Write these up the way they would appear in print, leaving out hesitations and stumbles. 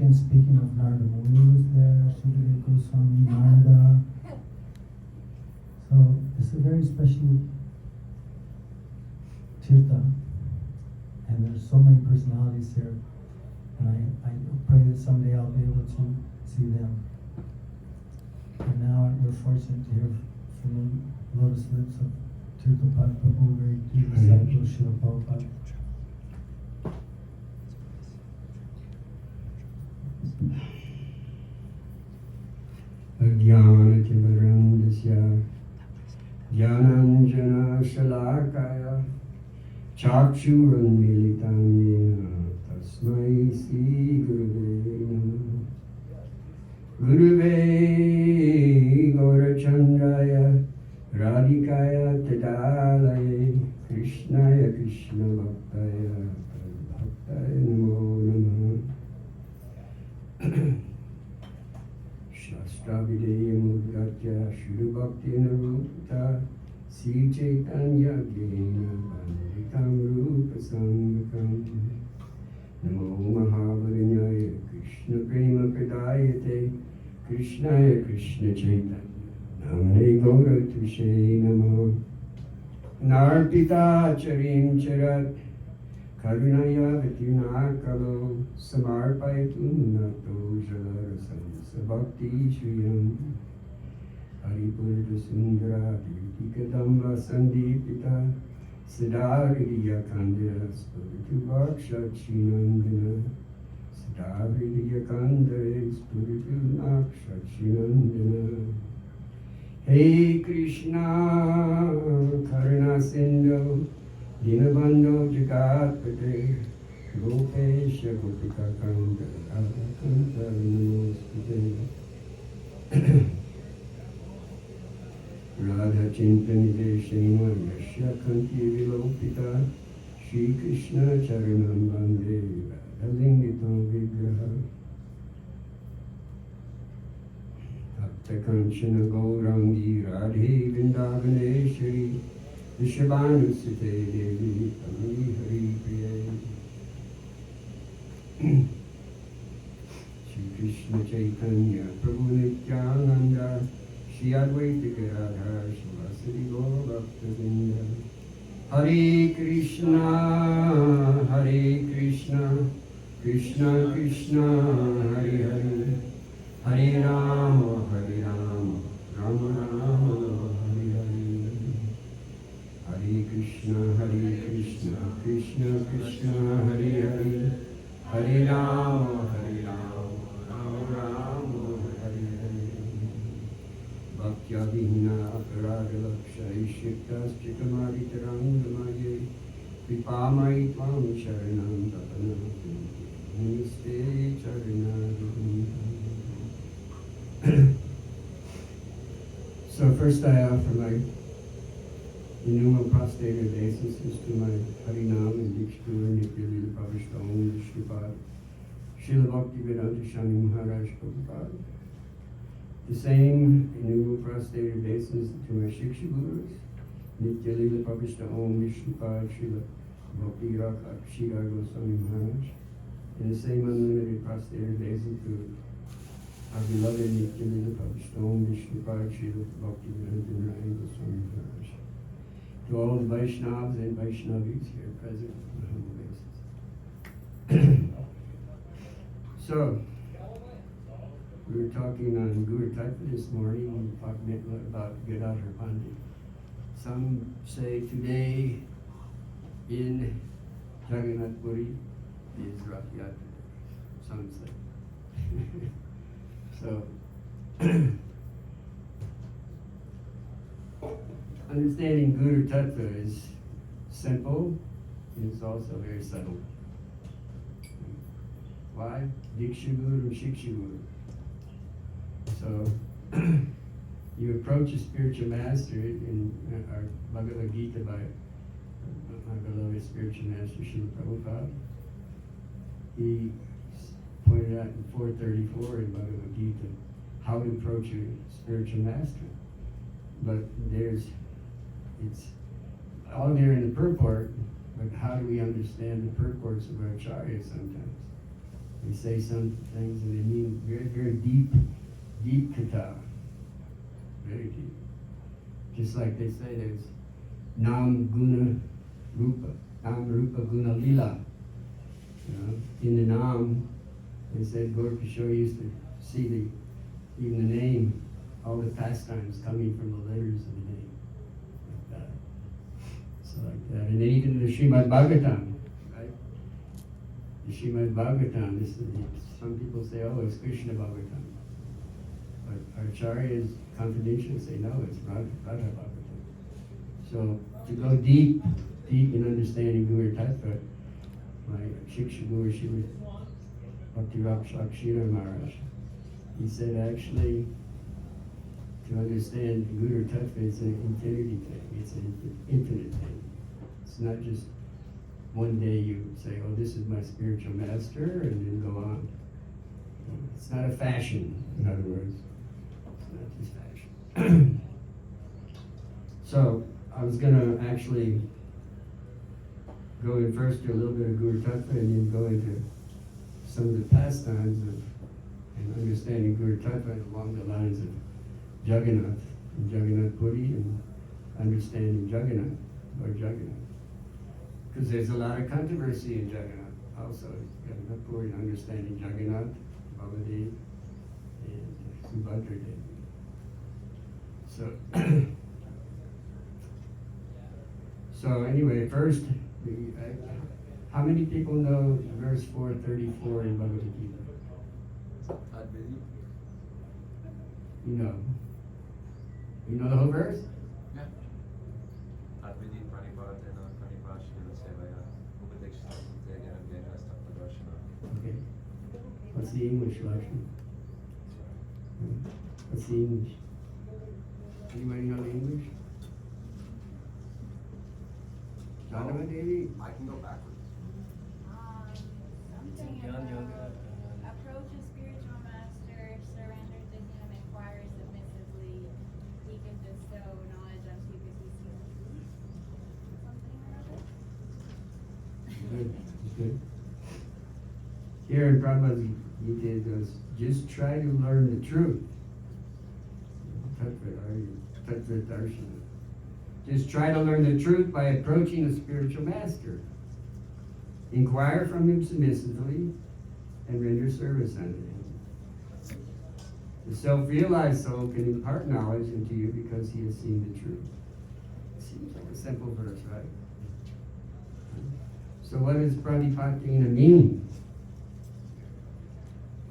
again, speaking of Narada Muni was there, Sukadeva Goswami, Narada. So it's a very special tirtha, and there's so many personalities here, and I pray that someday I'll be able to see them. And now we're fortunate to hear from the lotus lips of Tirthapada Prabhu, very dear disciple of Srila Prabhupada. Ajnana-timirandasya Jnananjana Shalakaya Chakshurunmilitam Yena Tasmai Sri Gurave Namah. Gurave Gaurachandraya Radhikaya Tadalaye Krishnaya Krishna Bhaktaya Bhaktaya Namo Namah. Shastravideya Mudgatya Shurubhaktina Rupta Sri Chaitanya Gena Banditam Rupa Sangakam. Namo Mahavarinyaya Krishna Prema Pradayate Krishnaya Krishna Chaitanya Namne Gaura Tushe Namo. Narpita Charim Charat Karunaya Vitina Kalo Samarpayatun Nato Jalarasam Sabhakti Shriyam Haripurta Sundara Dikadamba Sandipita Siddhariya Kandira Spiritu Bhakshat Shinandana Siddhariya Kandare Spiritu Nakshat Shinandana. Hey Krishna Karuna Sindhu Dinabandhu Jagatpate Gopesha Gopika Kanta Kanta Namaste. Radha Chintanite Shema Yashya Kanti Vilopita Shri Krishna Charanam Bande Radhalingitam Vigraha Bhakta Kanchana Gaurangi Radhe Vrindavaneshwari Vishabhanusute Devi Ami Hari Priya. Shri Krishna Chaitanya Prabhu Nityananda Shri Advaita Gadadhar Shivasari Gaura Bhaktavinda. Hare Krishna Krishna Krishna Hare Hare Hare Rama Rama Rama Hare Hare. Hare Krishna Krishna Krishna Hare Hare Hare Rama Rama Rama Hare Hare. Bhaktya Vihina Aparada Laksha Ishiktas Chikamaritarangamaya Vipamai Tvam Sharanam Tapanam Namaste Charanam. So first I offer my innumerable prostrated obeisances to my Harinam and Dikshpur Nityalila Pavishta Om Vishnupad Srila Bhaktivedanta Swami Maharaj Prabhupada. The same innumerable prostrated obeisances to my Shiksha Gurus Nityalila Pavishta Om Vishnupad Srila Bhakti Rakshira Goswami Maharaj. And the same unlimited prostrated obeisance to our beloved Nityalila Pavishta Om Vishnupad Srila Bhaktivedanta Goswami Maharaj. To all the Vaishnavas and Vaishnavis here present on a humble basis. So, we were talking on Guru Tattva this morning, talking about Gadadhar Pandit. Some say today in Jagannath Puri is Rath Yatra. Some say. So, understanding Guru Tattva is simple, it's also very subtle. Why? Diksha Guru, Shiksha Guru. So, you approach a spiritual master in our Bhagavad Gita by my beloved spiritual master, Srila Prabhupada. He pointed out in 434 in Bhagavad Gita how to approach a spiritual master. But it's all there in the purport, but how do we understand the purports of our acharyas sometimes? They say some things and they mean very, very deep kata. Very deep. Just like they say there's Nam Guna Rupa, Nam Rupa Guna Lila. You know, in the Nam, they said Gaur Kishore used to see even the name, all the pastimes coming from the letters of the name. Like that. So like that. And then even the Srimad Bhagavatam, right? The Srimad Bhagavatam, some people say, oh, it's Krishna Bhagavatam. But our Acharyas confirmation say, no, it's Radha Bhagavatam. So to go deep in understanding Guru Tattva, my Shiksha Guru, she was Bhaktivedanta Maharaj. He said actually, to understand Guru Tattva, it's an infinity thing. It's an infinite thing. It's not just one day you say, oh, this is my spiritual master, and then go on. It's not a fashion, in other words. It's not just fashion. So, I was going to actually go in first to a little bit of Guru Tattva and then go into some of the pastimes and understanding Guru Tattva along the lines of Jagannath and Jagannath Puri and understanding Jagannath or Jagannath. Because there's a lot of controversy in Jagannath also. Jagannath Puri, understanding Jagannath, Baladev, and Subhadra Devi. So anyway, first, how many people know verse 434 in Bhagavad Gita? You know. You know the whole verse? Yeah. Okay. What's the English Lakshmi? What's the English? Anybody know the English? Janava Devi? I can go backwards. Something about approach a spiritual master, surrender to him, inquire submissively. He can bestow knowledge unto you because he sees the truth. Something or other. Good. Good. Here in Prabhupada's Gita it goes, just try to learn the truth. Tattva Darshana. Just try to learn the truth by approaching a spiritual master. Inquire from him submissively and render service unto him. The self-realized soul can impart knowledge into you because he has seen the truth. Seems like a simple verse, right? So what does Pratipatina mean?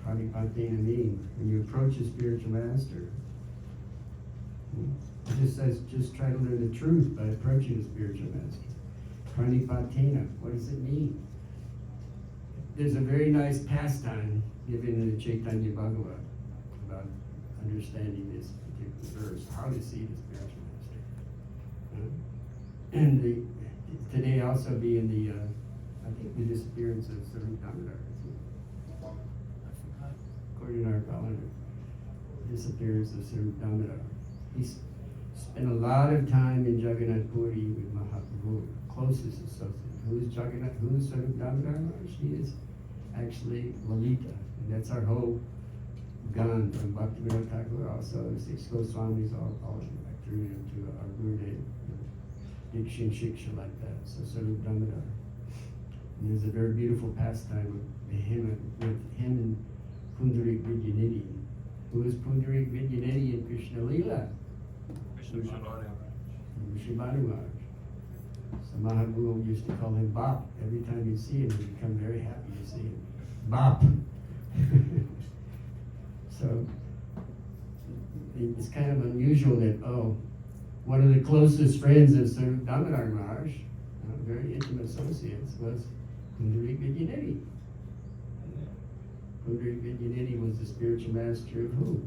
Pratipatina mean when you approach a spiritual master. It just says, just try to learn the truth by approaching a spiritual master. Pranipatina, what does it mean? There's a very nice pastime given in the Chaitanya Bhagavat about understanding this particular verse, how to see the spiritual master. And today also being the, I think the disappearance of Sarup Damodar. According to our calendar, disappearance of Sarup Damodar. He spent a lot of time in Jagannath Puri with Mahaprabhu, closest associate. Who is Jagannath? Who is Sarup Damodar? She is actually Lalita, and that's our whole Gan from Bhaktivedanta Thakur, also the six Goswamis, all back through to our Gurudev, Diksha and Shiksha like that. So Sarup Damodar. And there's a very beautiful pastime with him and Pundarik Vidyanidhi. Who is Pundarik Vidyanidhi in Krishna Lila? Vishnu Maharaj. So Mahaprabhu used to call him Bap. Every time you see him, you become very happy to see him. Bap. So it's kind of unusual that, one of the closest friends of Sarup Damodar Maharaj, very intimate associates, was Pundarik Vidyanidhi. Pundarik Vidyanidhi was the spiritual master of who?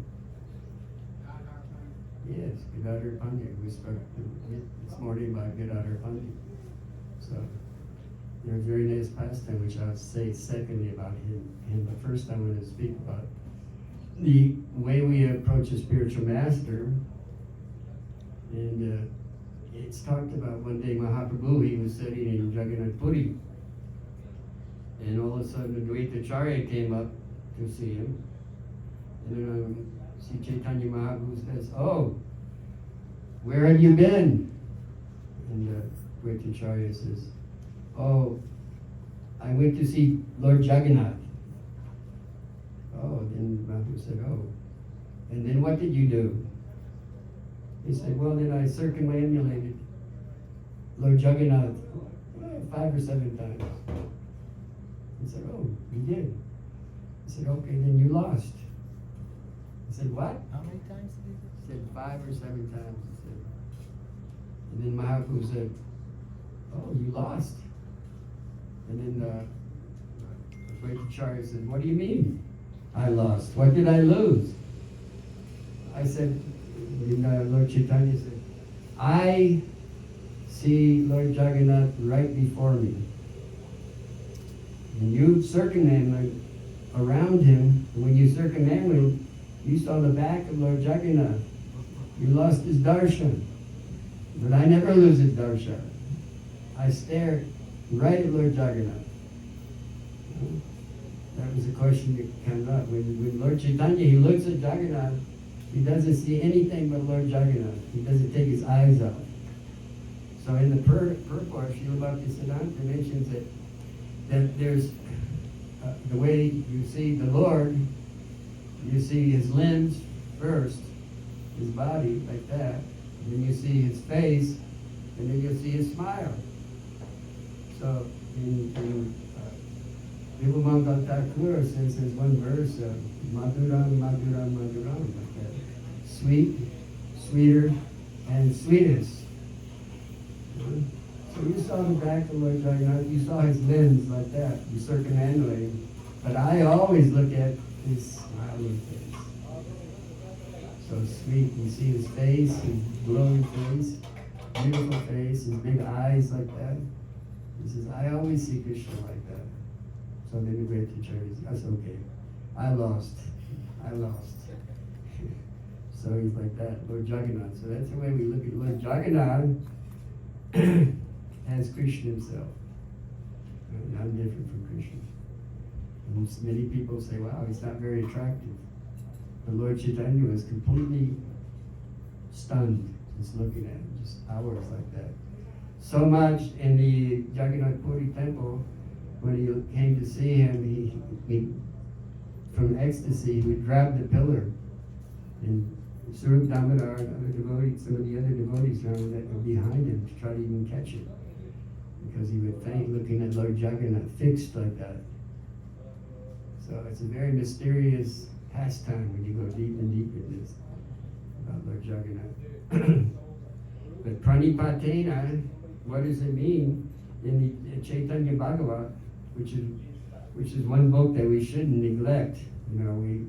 Yes, Gadadhar Pandit. We spoke this morning about Gadadhar Pandit. So there's a very nice pastime which I would say secondly about him. But first I want to speak about the way we approach a spiritual master. And it's talked about one day Mahaprabhu, he was sitting in Jagannath Puri. And all of a sudden, Advaitacharya came up to see him. And then Sri Chaitanya Mahaprabhu says, "Oh, where have you been?" And Advaitacharya says, "Oh, I went to see Lord Jagannath." Oh, then Mahaprabhu said, "Oh, and then what did you do?" He said, "Well, then I circumambulated Lord Jagannath 5 or 7 times." He said, "Oh, you did?" He said, "Okay, then you lost." He said, "What?" How many times did he do? He said, 5 or 7 times. He said. And then Mahaprabhu said, "Oh, you lost." And then Advaitacharya said, "What do you mean I lost? What did I lose?" I said, Lord Chaitanya said, "I see Lord Jagannath right before me. And you circumambulate around him. And when you circumambulate, you saw the back of Lord Jagannath. You lost his darshan. But I never lose his darshan. I stare right at Lord Jagannath." That was a question that came up. When Lord Chaitanya, he looks at Jagannath, he doesn't see anything but Lord Jagannath. He doesn't take his eyes off. So in the purport, Srila Bhaktivedanta mentions that there's the way you see the Lord, you see his limbs first, his body like that, and then you see his face, and then you'll see his smile. So in Vivamangal Thakur says there's one verse, Maduram, Maduram, Maduram, like that. Sweet, sweeter, and sweetest. So you saw the back of Lord Jagannath, you saw his limbs like that, you circumambulate. But I always look at his smiling face. So sweet, you see his face, his glowing face, beautiful face, his big eyes like that. He says, "I always see Krishna like that." So then the great teacher says, "That's okay. I lost. So he's like that, Lord Jagannath. So that's the way we look at Lord Jagannath as Krishna himself. Not different from Krishna. And many people say, "Wow, he's not very attractive." But Lord Chaitanya was completely stunned just looking at him, just hours like that. So much in the Jagannath Puri temple, when he came to see him, he from ecstasy, he would grab the pillar. And Surup Damodar and other devotees, some of the other devotees around that were behind him to try to even catch it. Because he would faint looking at Lord Jagannath fixed like that. So it's a very mysterious pastime when you go deep and deep in this about Lord Jagannath. But pranipatena, what does it mean in the Chaitanya Bhagavat, which is one book that we shouldn't neglect. You know, we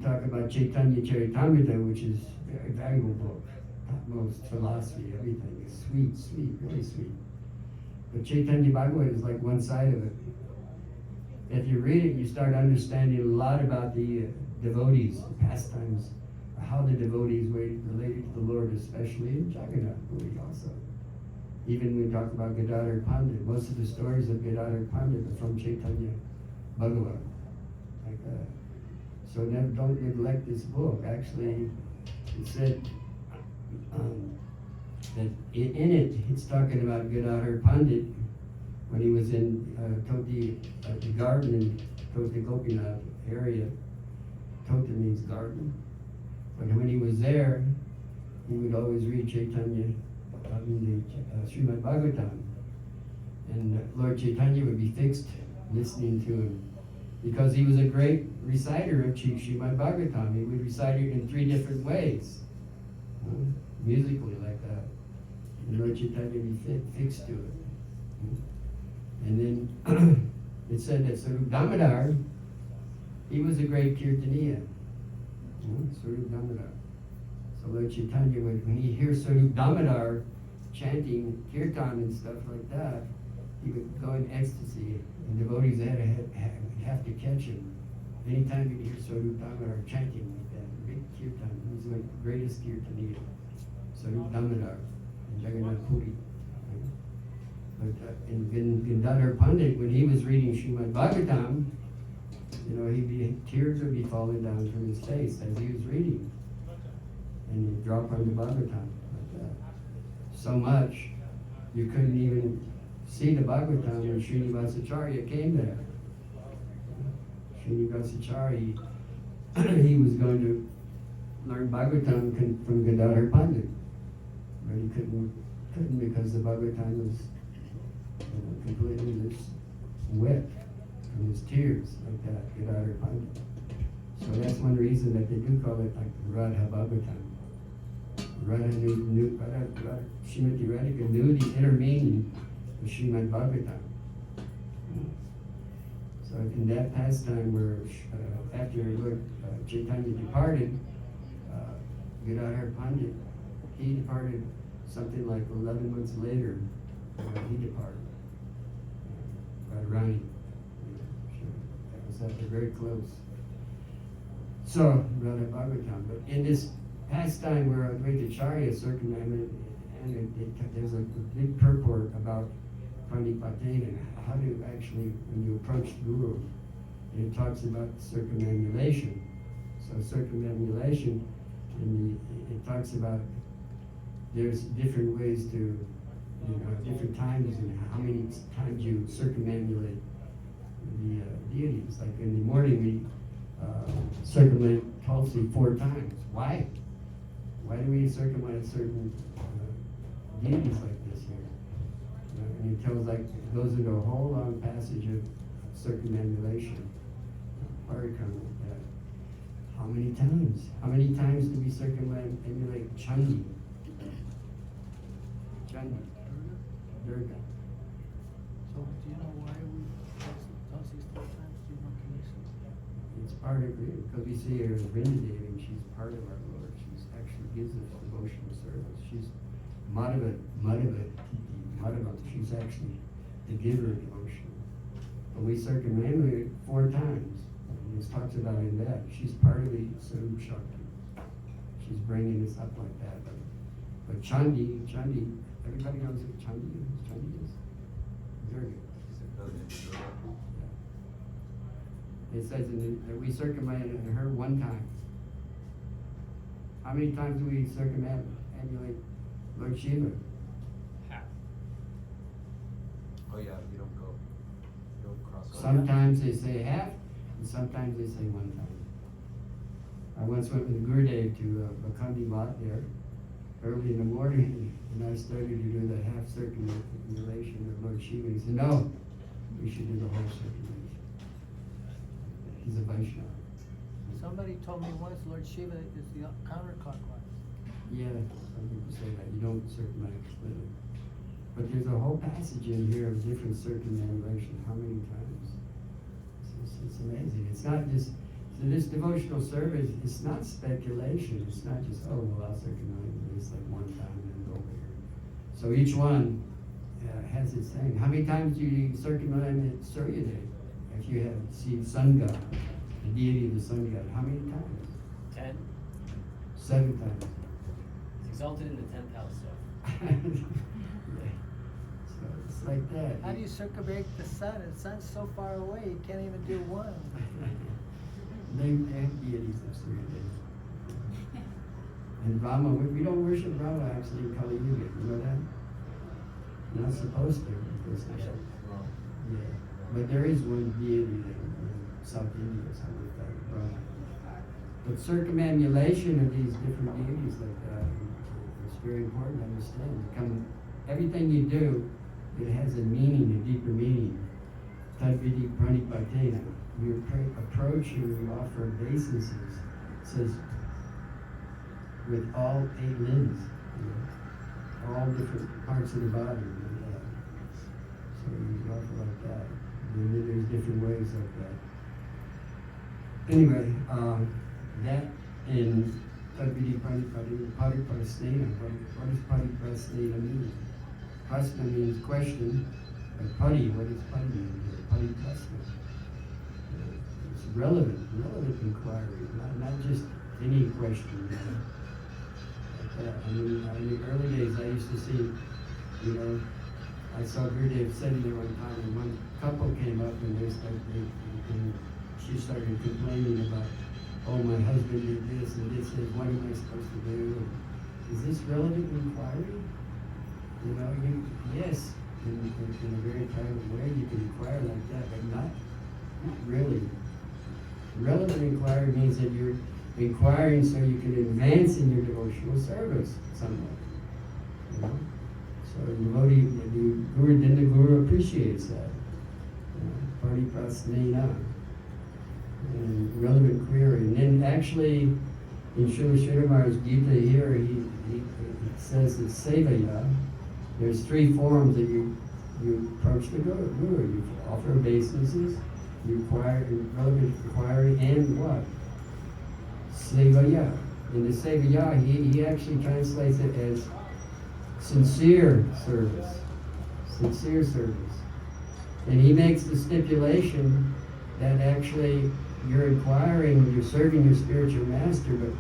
talk about Chaitanya Charitamrita, which is a very valuable book. Topmost philosophy, everything is sweet, really sweet. But Chaitanya Bhagavat is like one side of it. If you read it, you start understanding a lot about the devotees, the pastimes, how the devotees related to the Lord, especially in Jagannath Puri also. Even when we talk about Gadadhar Pandit, most of the stories of Gadadhar Pandit are from Chaitanya Bhagavat. Like that. So don't neglect this book. Actually, it said that in it, it's talking about Gadadhar Pandit when he was in the garden in Tota Gopinath area. Tota means garden. But when he was there, he would always read Chaitanya, Srimad Bhagavatam. And Lord Chaitanya would be fixed listening to him. Because he was a great reciter of Srimad Bhagavatam. He would recite it in 3 different ways. Musically like that. And Lord Chaitanya would be fixed to it. And then it said that Sarup Damodar, he was a great Kirtaniya. Sarup Damodar. So Lord Chaitanya would, when he hears Sarup Damodar chanting kirtan and stuff like that, he would go in ecstasy. And devotees have to catch him. Anytime you hear Sarup Damodar chanting like that, big kirtan, he was the greatest Kirtaniya. Sarup Damodar in Jagannath Puri. But in Gadadhar Pandit, when he was reading Srimad Bhagavatam, tears would be falling down from his face as he was reading. And he'd drop on the Bhagavatam. So much, you couldn't even see the Bhagavatam when Srinivasacharya came there. Srinivasacharya, he was going to learn Bhagavatam from Gadadhar Pandit. But he couldn't because the Bhagavatam was completely just wet from his tears, like that, Gadadhar Pandit. So that's one reason that they do call it like Radha Bhagavatam. Srimati Radhika knew the inner meaning of Srimad Bhagavatam. So in that pastime where after Lord Chaitanya departed, Gadadhar Pandit, he departed something like 11 months later. He departed. Radharani. That was after very close. So Radha Bhagavatam. But in this pastime where Advaita Acharya circumambulated, and there's a big purport about Pranipatena and how to actually, when you approach the Guru, and it talks about circumambulation. So circumambulation, it talks about there's different ways to, different times and how many times you circumambulate the deities. Like in the morning we circumambulate Tulsi 4 times. Why? Why do we circumambulate certain deities like this here? And it tells goes into a whole long passage of circumambulation, parikram like that. How many times? How many times do we circumambulate Chandi? Durga. So do you know why we Tulsi's 4 times? Do you know, can you see? It's part of it, because we see her as Vrindadevi, and she's part of our Lord. She's actually gives us devotional service. She's Madhava. She's actually the giver of devotion. But we circumambulate 4 times. And it talks about in that. She's part of the Sarup Shakti. She's bringing us up like that. But Chandi, everybody knows what Chandi is. Durga. It says that we circumambulate her 1 time. How many times do we circumambulate Lord Shiva? Half. Oh yeah, you don't cross over. Sometimes they say half, and sometimes they say 1 time. I once went with Gurudev to Bakandi Mat there early in the morning, and I started to do the half circumambulation of Lord Shiva. He said, no, we should do the whole circumambulation. He's a Vaishnava. Somebody told me once Lord Shiva is the counterclockwise. Yeah, some people say that. You don't circumambulate completely. But there's a whole passage in here of different circumambulation. How many times? It's amazing. It's not just, so this devotional service, it's not speculation. It's not just, oh, well, I'll circumambulate. It's like 1 time and then go over here. So each one has its thing. How many times do you circumambulate Suryadev? If you have seen Sun God, the deity of the Sun God, how many times? 10. 7 times. It's exalted in the 10th house, so. Yeah. So it's like that. How do you circumambulate the sun? The sun's so far away, you can't even do 1. They have deities of Suryadev. And Brahma, we don't worship Brahma actually in Kali Yuga, you know that? You're not supposed to, because yeah. But there is one deity in South India, something like that, Brahma. But circumambulation of these different deities like that, it's very important to understand. Everything you do, it has a meaning, a deeper meaning. Tadvidi pranipatena. You approach and you offer obeisances. It says, with all 8 limbs, all different parts of the body. So you offer like that. And then there's different ways like that. Anyway, that in Tadvidi pranipatena, pariprasnena. What does pariprasnena mean? Prasna means question, but pari, what does pari mean? Pariprasna. It's relevant inquiry, not just any question. Like that. I mean, in the early days, I used to see, I saw Gurudev sitting there one time, and one couple came up, and and she started complaining about, oh, my husband did this and this, and what am I supposed to do? Is this relevant inquiry? You know, yes, in a very private way, you can inquire like that, but not really. Relevant inquiry means that you're inquiring so you can advance in your devotional service somewhat. You know? So the devotee, the Guru appreciates that. Party prasnena. And relevant query. And then actually, in Srila Sridhar's Gita here, he says that sevaya, there's three forms that you approach the Guru. You offer obeisances, you inquire, relevant inquiry, and what? Sevaya. In the sevaya, he actually translates it as sincere service. Sincere service. And he makes the stipulation that actually you're inquiring, you're serving your spiritual master, but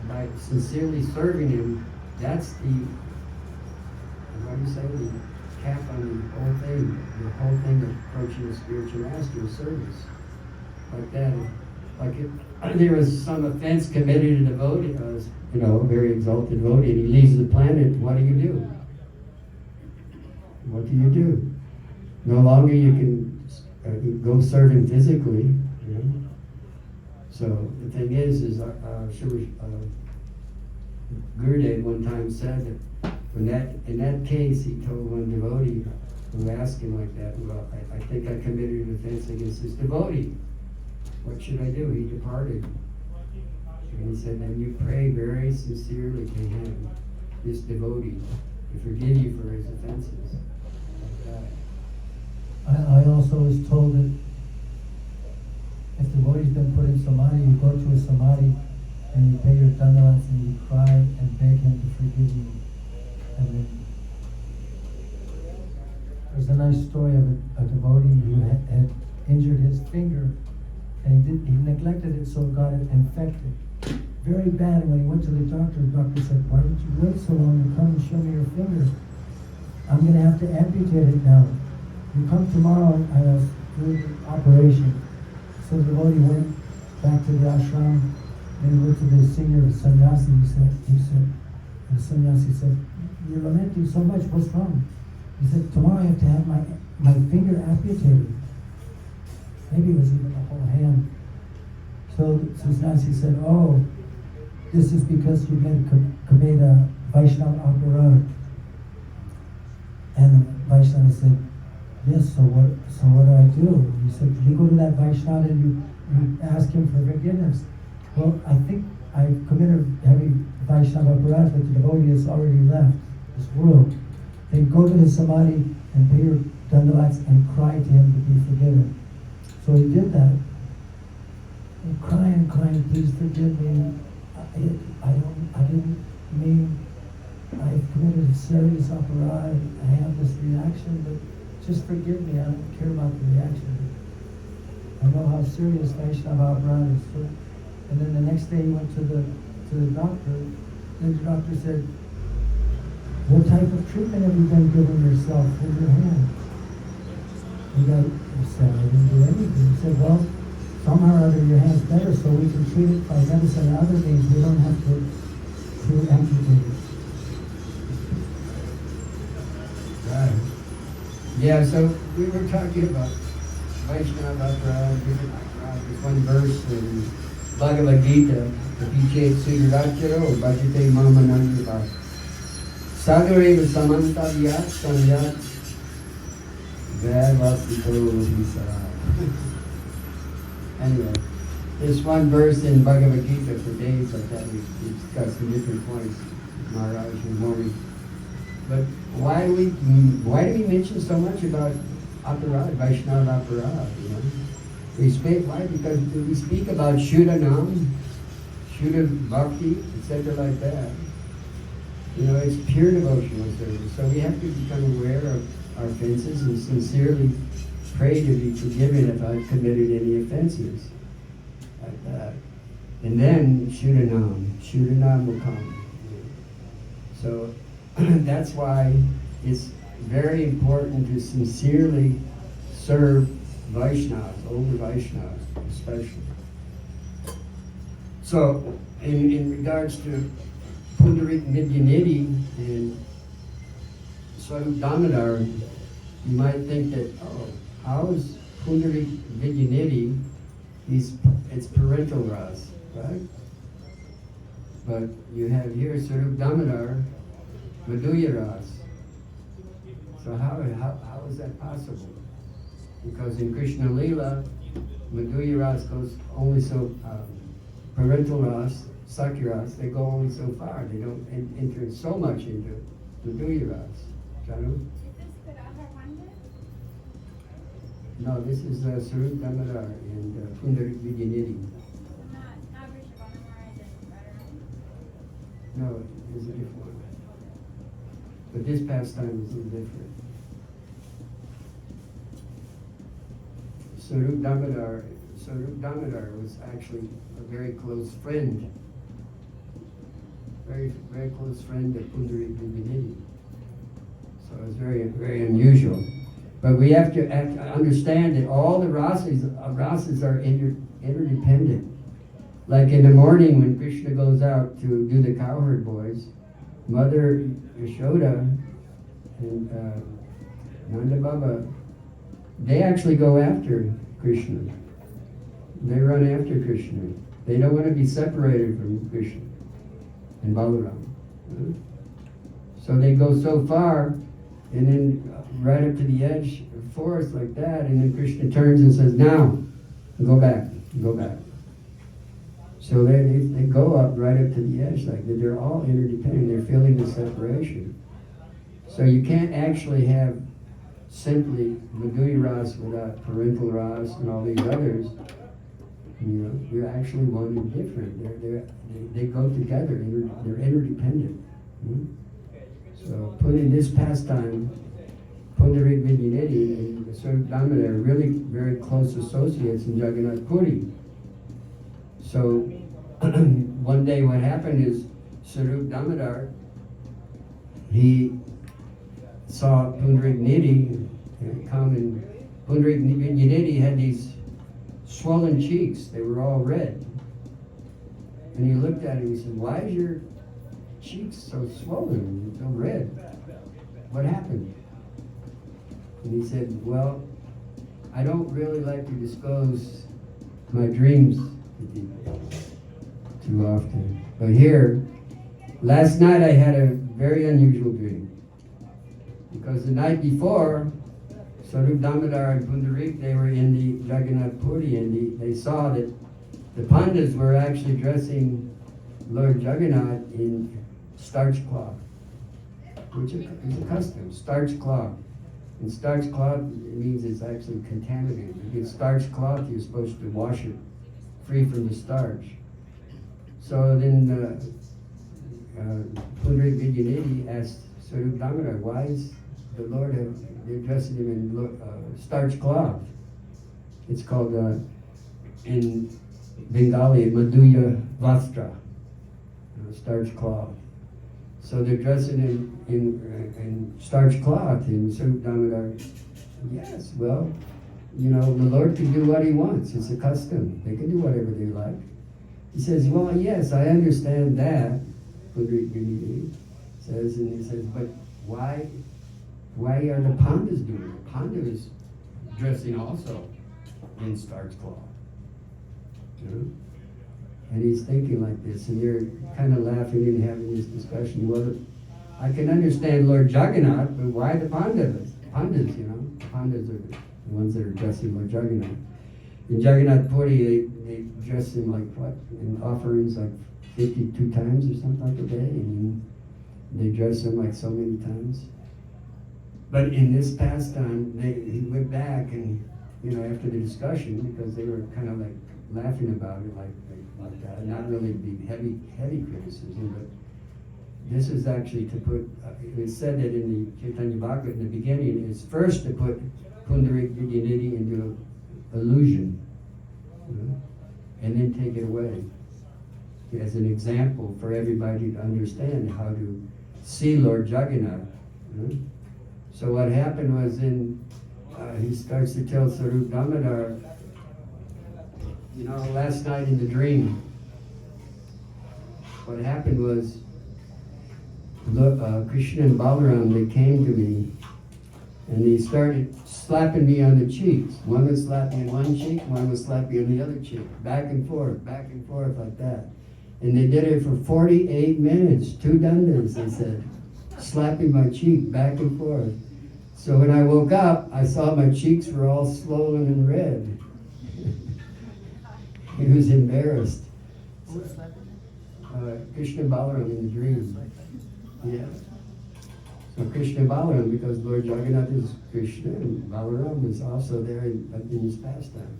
by sincerely serving him, that's the, what do you say, the cap on the whole thing of approaching the spiritual master is service. Like that. Like if there was some offense committed in a devotee, a very exalted devotee, and he leaves the planet, what do you do? What do you do? No longer you can go serve him physically. You know? So the thing is Gurudev one time said that in that case he told one devotee who asked him like that, well, I think I committed an offense against this devotee. What should I do? He departed. And he said, then you pray very sincerely to him, this devotee, to forgive you for his offenses. Like that. I also was told that if the devotee's been put in samadhi, you go to a samadhi and you pay your dandavats and you cry and beg him to forgive you. And then there's a nice story of a devotee who had injured his finger, and he neglected it, so it got infected. Very bad, and when he went to the doctor said, why did you wait so long to come and show me your finger? I'm going to have to amputate it now. You come tomorrow and I'll do the operation. So the devotee went back to the ashram, and he went to the senior sannyasi. The sannyasi said, you're lamenting so much, what's wrong? He said, tomorrow I have to have my finger amputated. Maybe it was even the whole hand. So Sannyasi said, oh, this is because you made a Vaishnava aparad. And Vaishnava said, yes, so what do I do? He said, you go to that Vaishnava and you ask him for forgiveness. Well, I think I committed heavy Vaishnava aparad, but the devotee has already left this world. Then go to his samadhi and pay your dandavats and cry to him to be forgiven. So he did that. And crying, please forgive me. I didn't mean, I've committed a serious aparad. I have this reaction, but just forgive me. I don't care about the reaction. I know how serious Vaishnava aparad is. So, and then the next day he went to the doctor. Then the doctor said, what type of treatment have you been giving yourself with your hand? He said, I didn't do anything. He said, well, somehow or other your hand's better, so we can treat it by medicine and other things. We don't have to amputate it. Right. Yeah, so we were talking about Vaishnava aparad. There's one verse in Bhagavad Gita, Viche Sudhiracharo, Bhajite Mamanandava. Sagareva Samantavyat Samyat Vavasito Visa. Anyway, there's one verse in Bhagavad Gita for days like that we discussed in different points, Maharaj and Mori. But why do we mention so much about aparad, Vaishnava aparad? You know? Why? Because we speak about Shuddhanam, Shuddha Bhakti, etc. like that. You know, it's pure devotional service. So we have to become aware of our offenses and sincerely pray to be forgiven if I've committed any offenses. Like that. And then Shuddhanam will come. So that's why it's very important to sincerely serve Vaishnavas, older Vaishnavas especially. So, in regards to Pundarik Vidyanidhi and Swarup Damodar, you might think that, oh, how is Pundarik Vidyanidhi, it's parental ras, right? But you have here Swarup Damodar, Madhurya ras. So how is that possible? Because in Krishna Lila, Madhurya ras goes only so, parental ras, Sakya ras, they go only so far. They don't enter so much into Madhurya ras. Janu? Is this the Radha Pandit? No, this is Swarup Damodar and Pundarik Vidyanidhi. Not Vrishabhanu Maharaj and Radharani? No, it's a different one. But this pastime is a little different. Swarup Damodar was actually a very close friend, very close friend of Pundarik Vidyanidhi. So it's very, very unusual. But we have to understand that all the rasas are interdependent. Like in the morning when Krishna goes out to do the cowherd boys, Mother Yashoda and Nanda Baba, they actually go after Krishna. They run after Krishna. They don't want to be separated from Krishna and Balaram. So they go so far, and then right up to the edge of the forest like that, and then Krishna turns and says, now, go back, go back. So they go up right up to the edge like that. They're all interdependent. They're feeling the separation. So you can't actually have simply Madhurya ras without parental ras and all these others. You know, you're actually one and different. They go together. They're interdependent. So putting this pastime, Pundarik Vidyanidhi and Swarup Damodar are really very close associates in Jagannath Puri. So one day what happened is Swarup Damodar, he saw Pundarik Nidhi come, and Pundarik Nidhi had these swollen cheeks. They were all red. And he looked at him and he said, why is your cheeks so swollen, so red? What happened? And he said, well, I don't really like to disclose my dreams to people too often. But here, last night I had a very unusual dream. Because the night before, Swarup Damodar and Pundarik, they were in the Jagannath Puri, and they saw that the Pandas were actually dressing Lord Jagannath in starch cloth, which is a custom, starch cloth. And starch cloth, it means it's actually contaminated. If you get starch cloth, you're supposed to wash it free from the starch. So then Pundarik Vidyanidhi asked Swarup Damodar, why is the Lord they're dressing him in starch cloth? It's called, in Bengali, Madhurya Vastra, starch cloth. So they're dressing him in starch cloth, and Swarup Damodar, yes, well, you know, the Lord can do what he wants. It's a custom. They can do whatever they like. He says, well, yes, I understand that, Pundarik Vidyanidhi says, and he says, but why are the Pandas doing it? Panda is dressing also in starch cloth. You know? And he's thinking like this, and you're kind of laughing and having this discussion. Well, I can understand Lord Jagannath, but why the Pandas? Pandas, you know, Pandas are the ones that are dressing Lord Jagannath. In Jagannath Puri, they dress him like what? In offerings like 52 times or something like a day, and they dress him like so many times. But in this pastime, he went back and, you know, after the discussion, because they were kind of like laughing about it like that, not really be heavy criticism, but this is actually to put, it said that in the Chaitanya Bhagavad in the beginning, is first to put Pundarik Vidyanidhi into illusion, you know, and then take it away as an example for everybody to understand how to see Lord Jagannath. You know? So what happened was he starts to tell Sarup Damodar, last night in the dream, what happened was, Krishna and Balaram, they came to me, and they started slapping me on the cheeks. One was slapping on one cheek, one was slapping on the other cheek, back and forth like that. And they did it for 48 minutes, 2 dandas, they said, slapping my cheek back and forth. So when I woke up, I saw my cheeks were all swollen and red. He was embarrassed. Who was slapping you? Krishna Balaram in the dream. Like that? Yeah. So Krishna Balaram, because Lord Jagannath is Krishna, and Balaram was also there in his pastime.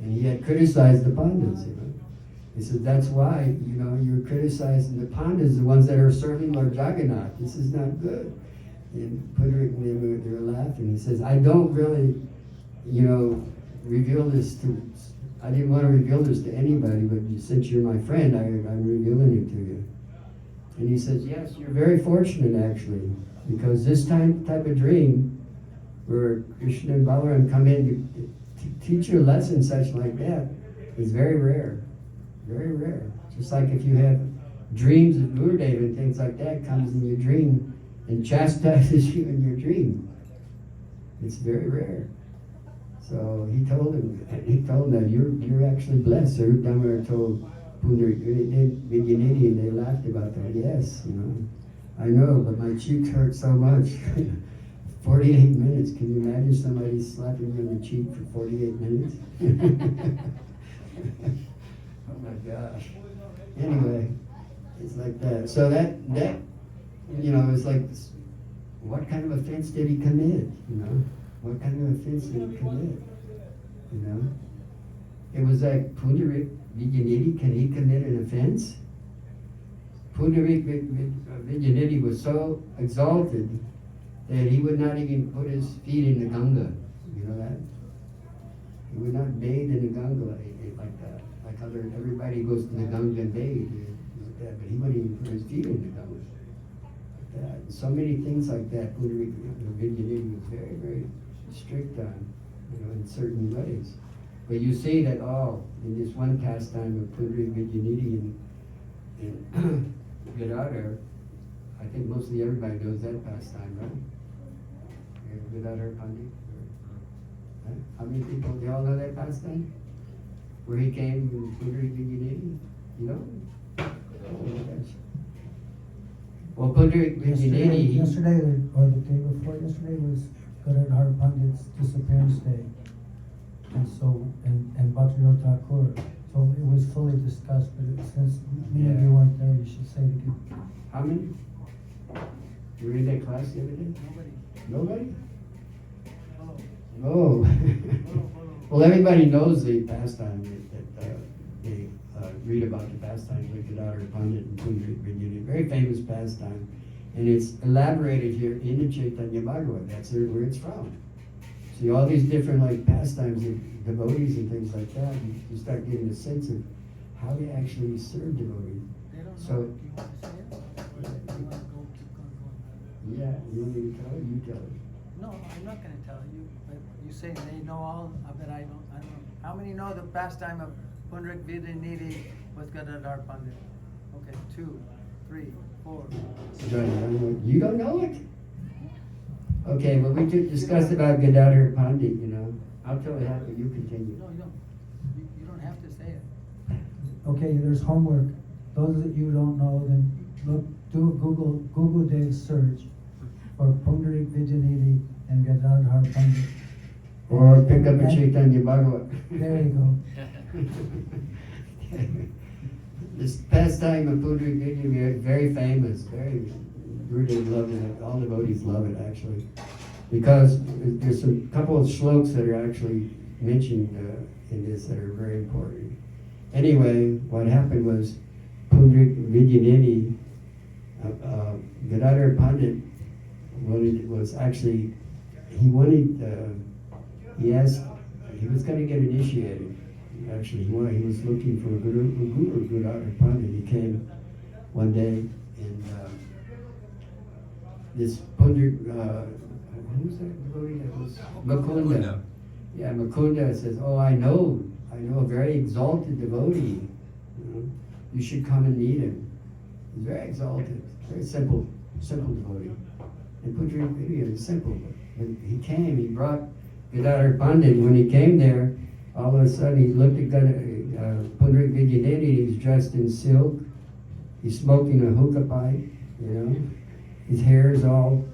And he had criticized the Pandits, He said, that's why, you're criticizing the Pandits, the ones that are serving Lord Jagannath. This is not good. And Pundarik and them, they were laughing. He says, I don't really, reveal this I didn't want to reveal this to anybody, but since you're my friend, I'm revealing it to you. And he says, yes, you're very fortunate actually, because this type of dream, where Krishna and Balaram come in to teach you a lesson such like that, is very rare. Very rare. Just like if you have dreams of Gurudev and things like that, comes in your dream and chastises you in your dream. It's very rare. So he told him that you're actually blessed. So Damodar told Pundarik Vidyanidhi, and they laughed about that. Yes, I know, but my cheeks hurt so much. 48 minutes. Can you imagine somebody slapping you on the cheek for 48 minutes? Oh my gosh. Anyway, it's like that. So that it's like, what kind of offense did he commit? What kind of offense did he commit? It was like Pundarik Vidyanidhi, can he commit an offense? Pundarik Vidyanidhi was so exalted that he would not even put his feet in the Ganga. You know that? He would not bathe in the Ganga like that. Like everybody goes to the Ganga and bathe. Like that. But he wouldn't even put his feet in the Ganga. Like that. So many things like that. Pundarik Vidyanidhi was very, very strict on, in certain ways. But you see that in this one pastime of Pundarik Vidyanidhi and Gadadhar, I think mostly everybody knows that pastime, right? Gadadhar Pandit? Huh? How many people, they all know that pastime? Where he came with Pundarik Vidyanidhi? You know? Oh my gosh. Well, Pundarik Vidyanidhi... Yesterday or the day before yesterday was Gadadhar Pandit's disappearance day. And so, and Bhaktivedanta Thakur. So it was fully discussed, but since many of you weren't there, you should say it again. How many? You were in that class the other day? Nobody. Nobody? Oh. Well, everybody knows the pastime that they read about the pastime with Gadadhar Pandit and Pundarik Vidyanidhi. Very famous pastime. And it's elaborated here in the Chaitanya Bhagavad. That's where it's from. See, all these different pastimes of devotees and things like that, you start getting a sense of how they actually serve devotees. They don't know. So, Do you want to say it? Or do you want to go, keep going? yeah, you want me to tell it? You tell it. No, I'm not going to tell you. But you say they know all. I bet I don't. I don't know. How many know the pastime of Pundarik Vidyanidhi with Gadadhar Pandit? Okay, 2, 3, 4. You don't know it? Okay, well, we discussed about Gadadhar Pandit, I'll tell you how, but you continue. No, you don't. You don't have to say it. Okay, there's homework. Those that you don't know, then do a Google Day search for Pundarik Vidyanidhi and Gadadhar Pandit. Or pick up a Chaitanya Bhagavad. There you go. This pastime of Pundarik Vidyanidhi is very famous, very, Gurudev loved it, all devotees love it actually. Because there's a couple of shlokas that are actually mentioned in this that are very important. Anyway, what happened was Pundarik Vidyanidhi, Gadadhar Pandit he was going to get initiated. Actually, he was looking for a guru, Gadadhar Pandit. He came one day and this Pundarik, who's that devotee that was? Mukunda. Yeah, Mukunda says, oh, I know a very exalted devotee. You should come and meet him. He's very exalted, very simple devotee. And Pundrik Vidya is simple. When he came, he brought Gadadhar Pandit. When he came there, all of a sudden he looked at Pundrik Vidyanidhi. He's dressed in silk. He's smoking a hookah pipe, His hair is all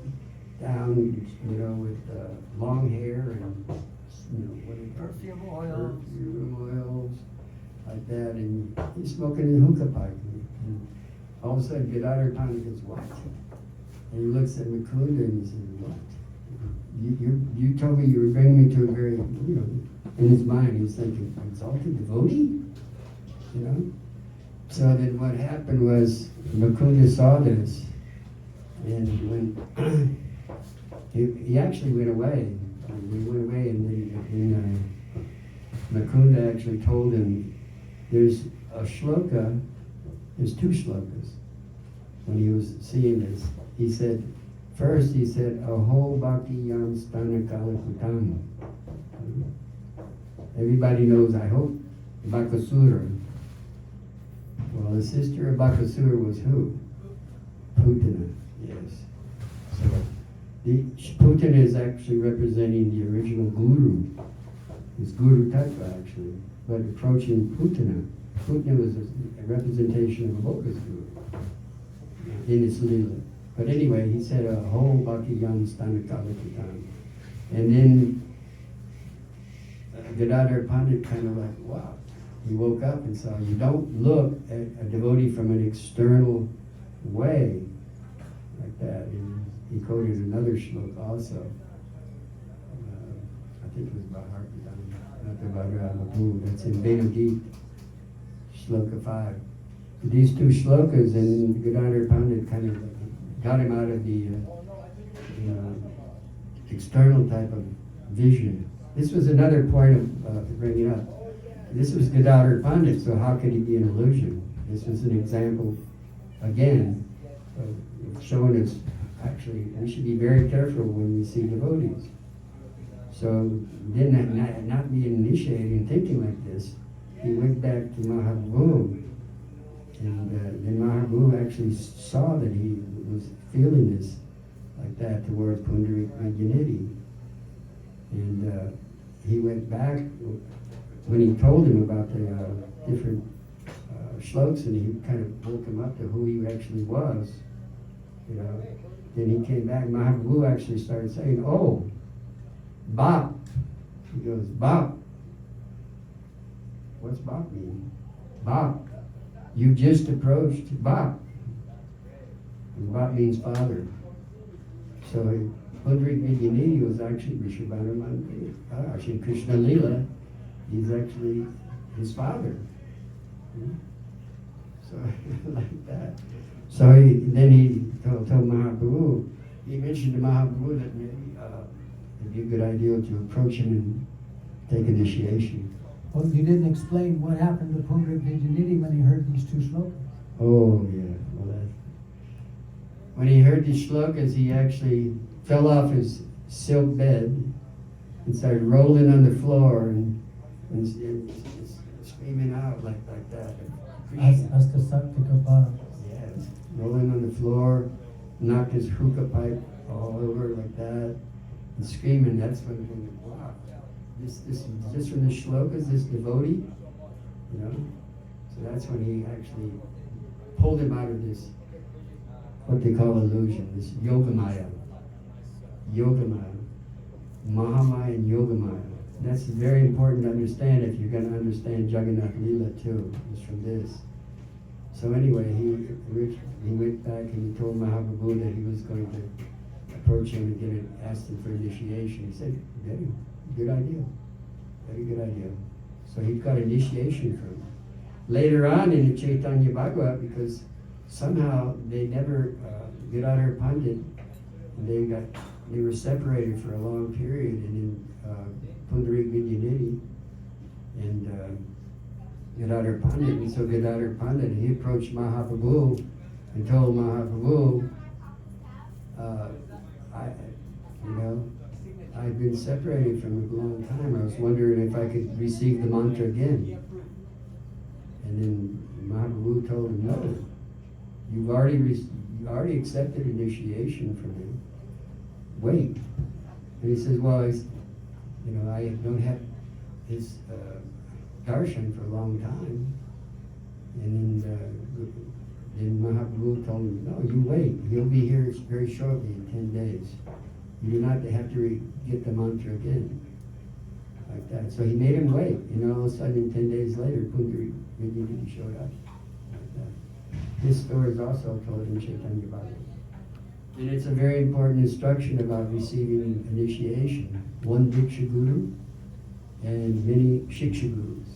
down, with long hair and, Perfume oils. Perfume oils, like that. And he's smoking a hookah pipe. And all of a sudden, Gadadhar Pandit goes, what? And he looks at Mukunda and he says, what? You told me you were bringing me to a very, in his mind, he's thinking, exalted devotee? So then what happened was, Mukunda saw this, and when he actually went away. He went away, and then Mukunda actually told him, there's a shloka, there's two shlokas. When he was seeing this, he said, Aho Bhakti Yam Stana Kala Kutam. Everybody knows, I hope, Bakasura. Well, the sister of Bakasura was who? Putana, yes. So, Putana is actually representing the original Guru. It's Guru Tattva, actually, but approaching Putana. Putana was a representation of a Lotus Guru in its Lila. But anyway, he said, Ho Bhakti Yam Stana Kalakatam. And then Gadadhar Pandit kind of like, wow. He woke up and saw, you don't look at a devotee from an external way like that. And he quoted another shloka also. I think it was about Bhaktivedanta, not the Bhagavad. That's in Benagit, shloka 5. These two shlokas, and Gadadhar Pandit kind of got him out of the external type of vision. This was another point of bringing up. This was Gadadhar Pandit, so how could he be an illusion? This was an example, again, of showing us, actually, we should be very careful when we see devotees. So, then not being initiated and thinking like this, he went back to Mahaprabhu, and then Mahaprabhu actually saw that he was feeling this like that towards Pundrik Vidyanidhi. And he went back, when he told him about the different shlokas, and he kind of woke him up to who he actually was, then he came back. Mahaprabhu actually started saying, oh, Bap. He goes, Bap. What's Bap mean? Bap. You just approached Bap. And Bap means father. So Pundrik Vidyanidhi was actually Vishwabhanu actually Krishna Lila. He's actually his father. So, like that. So then he told Mahaprabhu, he mentioned to Mahaprabhu that maybe it'd be a good idea to approach him and take initiation. Well, you didn't explain what happened to Pundrik Vidyanidhi when he heard these two shlokas. Oh, yeah. Well, when he heard these shlokas, he actually fell off his silk bed and started rolling on the floor and screaming out like that. Asta Tirthapada. Yes, rolling on the floor, knocked his hookah pipe all over like that, and screaming. That's when he went, wow, this from the shlokas, this devotee, So that's when he actually pulled him out of this, what they call illusion, this yogamaya, Mahamaya and yogamaya. That's very important to understand if you're going to understand Jagannath Leela too, is from this. So anyway, he went back and he told Mahaprabhu that he was going to approach him and ask him for initiation. He said, very good idea, very good idea. So he got initiation from him. Later on in the Chaitanya Bhagavat, because somehow they never, Gadadhar Pandit, they were separated for a long period, and then Pundrik Vidyanidhi and Gadadhar Pandit, and so Gadadhar Pandit, he approached Mahaprabhu and told Mahaprabhu, you know, I've been separated from him a long time. I was wondering if I could receive the mantra again. And then Mahaprabhu told him, no, you already accepted initiation from him. Wait. And he says, well, I don't have his darshan for a long time. And then Mahaprabhu told him, no, you wait. He'll be here very shortly in 10 days. You do not have to get the mantra again. Like that. So he made him wait. All of a sudden, 10 days later, Pundari showed up. Like that. This story is also told in Chaitanya Bhagavatam. And it's a very important instruction about receiving initiation. One Diksha Guru and many Shiksha Gurus.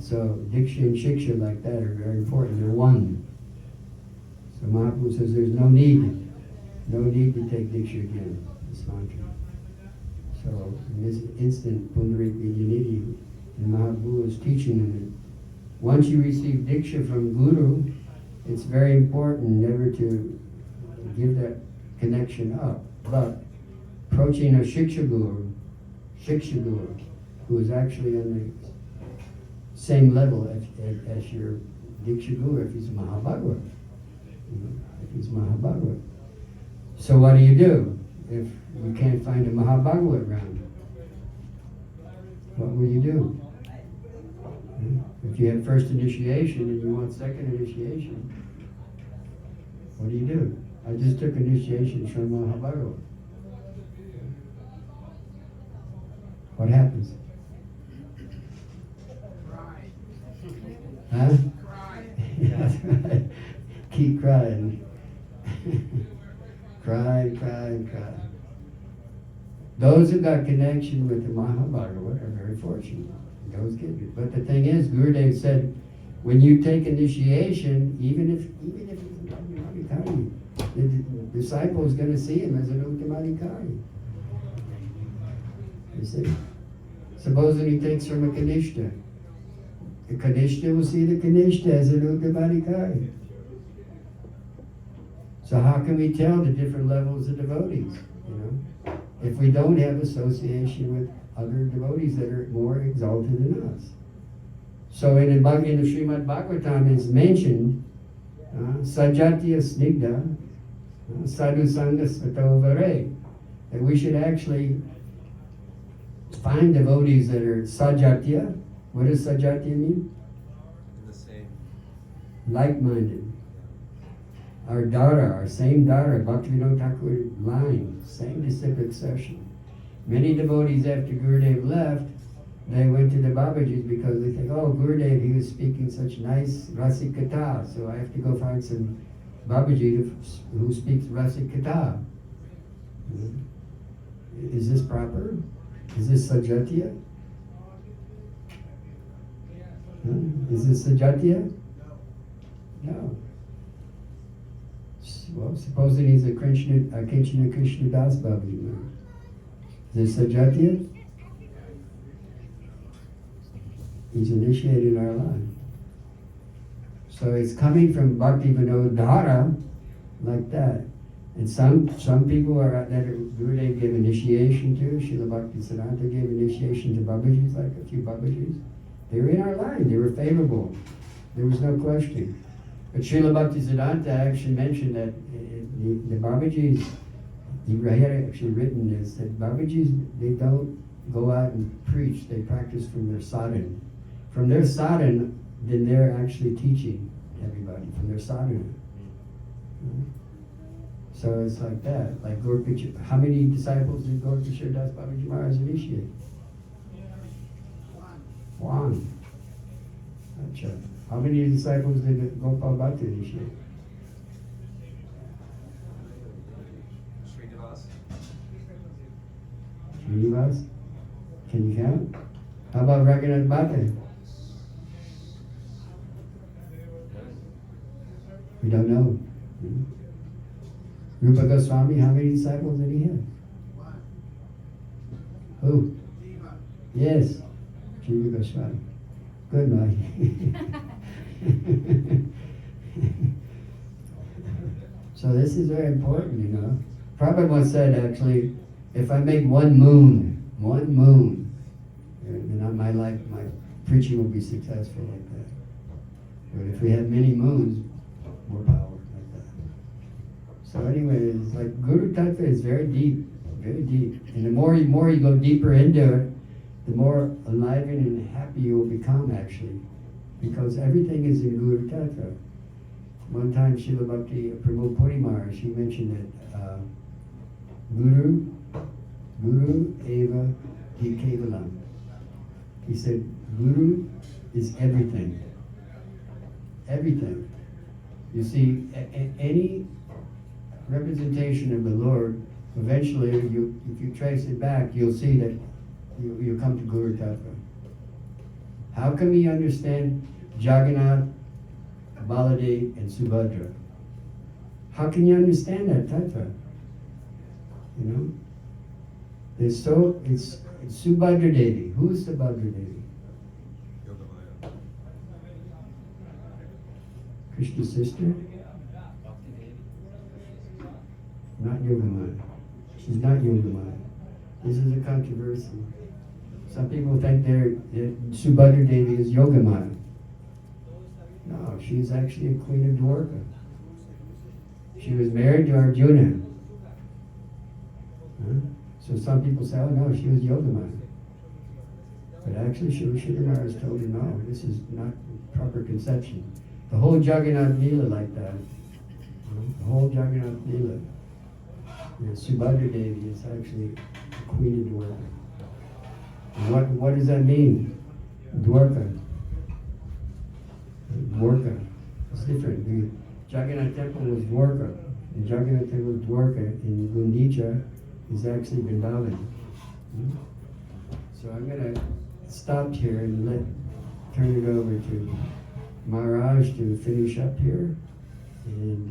So Diksha and Shiksha like that are very important. They're one. So Mahaprabhu says there's no need to take Diksha again, this mantra. So in this instant, Pundarik Vidyanidhi and Mahaprabhu is teaching them that once you receive Diksha from Guru, it's very important never to give that connection up. But approaching a Shiksha Guru, who is actually on the same level as your Diksha Guru, if he's Mahabhagavad. If he's Mahabhagavad. So what do you do if you can't find a Mahabhagavad around? What will you do? If you have first initiation and you want second initiation, what do? I just took initiation from Mahabhagavad. What happens? Huh? That's right. Keep crying. Cry. Those who got connection with the Mahabhagavad are very fortunate. Those get it. But the thing is, Gurudev said, when you take initiation, even if it's an Udtamadikari, the disciple is going to see him as an Udtamadikari. You see? Supposing he takes from a Kanishta. The Kanishta will see the Kanishta as an Udtamadikari. So how can we tell the different levels of devotees, if we don't have association with other devotees that are more exalted than us? So in the Srimad Bhagavatam is mentioned, Sajjatya Snigdha, Sadhu Sangha Svato Vare, that we should actually find devotees that are Sajjatya. What does Sajjatya mean? The same. Like-minded. Our Dara, our same Dara, Bhaktivedanta Thakur line, same disciplic session. Many devotees after Gurudev left, they went to the Babajis because they think, oh, Gurudev, he was speaking such nice Rasik Katha, so I have to go find some Babaji who speaks Rasik Katha. Is this proper? Is this Sajjatya? Is this Sajjatya? No. Well, supposing he's a Kinchana Krishna Das Babaji. Is this Sajjatya? He's initiated our life. So it's coming from Bhaktivedanta Dhara like that. And some people that Gurudev gave initiation to, Srila Bhaktisiddhanta gave initiation to Babajis, like a few Babajis. They were in our line, they were favorable. There was no question. But Srila Bhaktisiddhanta actually mentioned that the Babajis, he had actually written this, that Babajis, they don't go out and preach, they practice from their sadhana. From their sadhana, then they're actually teaching everybody, from their sadhana. So it's like that. Like how many disciples did Gaurkishore Das Babaji Maharaj initiate? One. Achha. How many disciples did Gopal Bhatta initiate? Srinivas? Can you count? How about Raghunath Bhatta? We don't know. Rupa Goswami, how many disciples did he have? Who? Yes, Jiva Goswami. Good night. So this is very important, you know. Prabhupada once said, actually, if I make one moon, then my life, my preaching will be successful like that. But if we have many moons, more power like that. So anyway, it's like Guru Tattva is very deep, and the more you go deeper into it, the more enlivened and happy you will become actually, because everything is in Guru Tattva. One time, Srila Bhakti Prabhu Puri Maharaj, he mentioned that Guru Eva Hi Kevalam. He said, Guru is everything. Everything. You see, any representation of the Lord, eventually, if you trace it back, you'll see that you come to Guru Tattva. How can we understand Jagannath, Baladev, and Subhadra? How can you understand that Tattva? You know? It's Subhadra Devi. Who is Subhadra Devi? Krishna's sister? Not Yogamaya. She's not Yogamaya. This is a controversy. Some people think that Subhadra Devi is Yogamaya. No, she's actually a queen of Dwarka. She was married to Arjuna. So some people say, oh no, she was Yogamaya. But actually, Srila Maharaj told her, no, this is not proper conception. The whole Jagannath Leela like that. The whole Jagannath Leela. Subhadra Devi is actually the queen of Dwarka. And what does that mean? Dwarka. Dwarka. It's different. The Jagannath temple was Dwarka. The Jagannath temple was Dwarka. In Gundicha is actually Vrindavan. So I'm going to stop here and turn it over to Maharaj to finish up here. And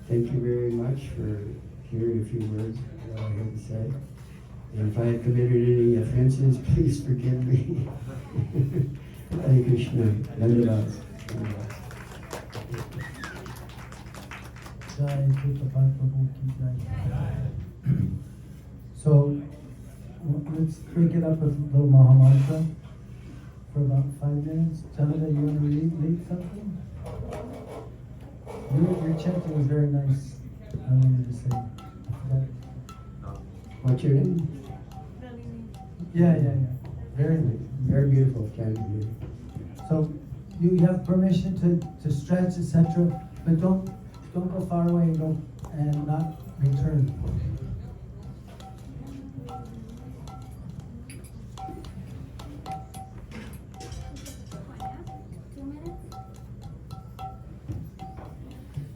thank you very much for hearing a few words of what I had to say. And if I have committed any offenses, please forgive me. Hare Krishna. Dhanyavad. Jai Tirthapada Prabhu ki jai. So let's break it up with a little Mahamantra for about 5 minutes. Janada, you want to lead something? Your chanting was very nice. I wanted to say that. What's your name? Yeah. Very nice. Very beautiful chanting. So you have permission to stretch, etc., but don't go far away and not return.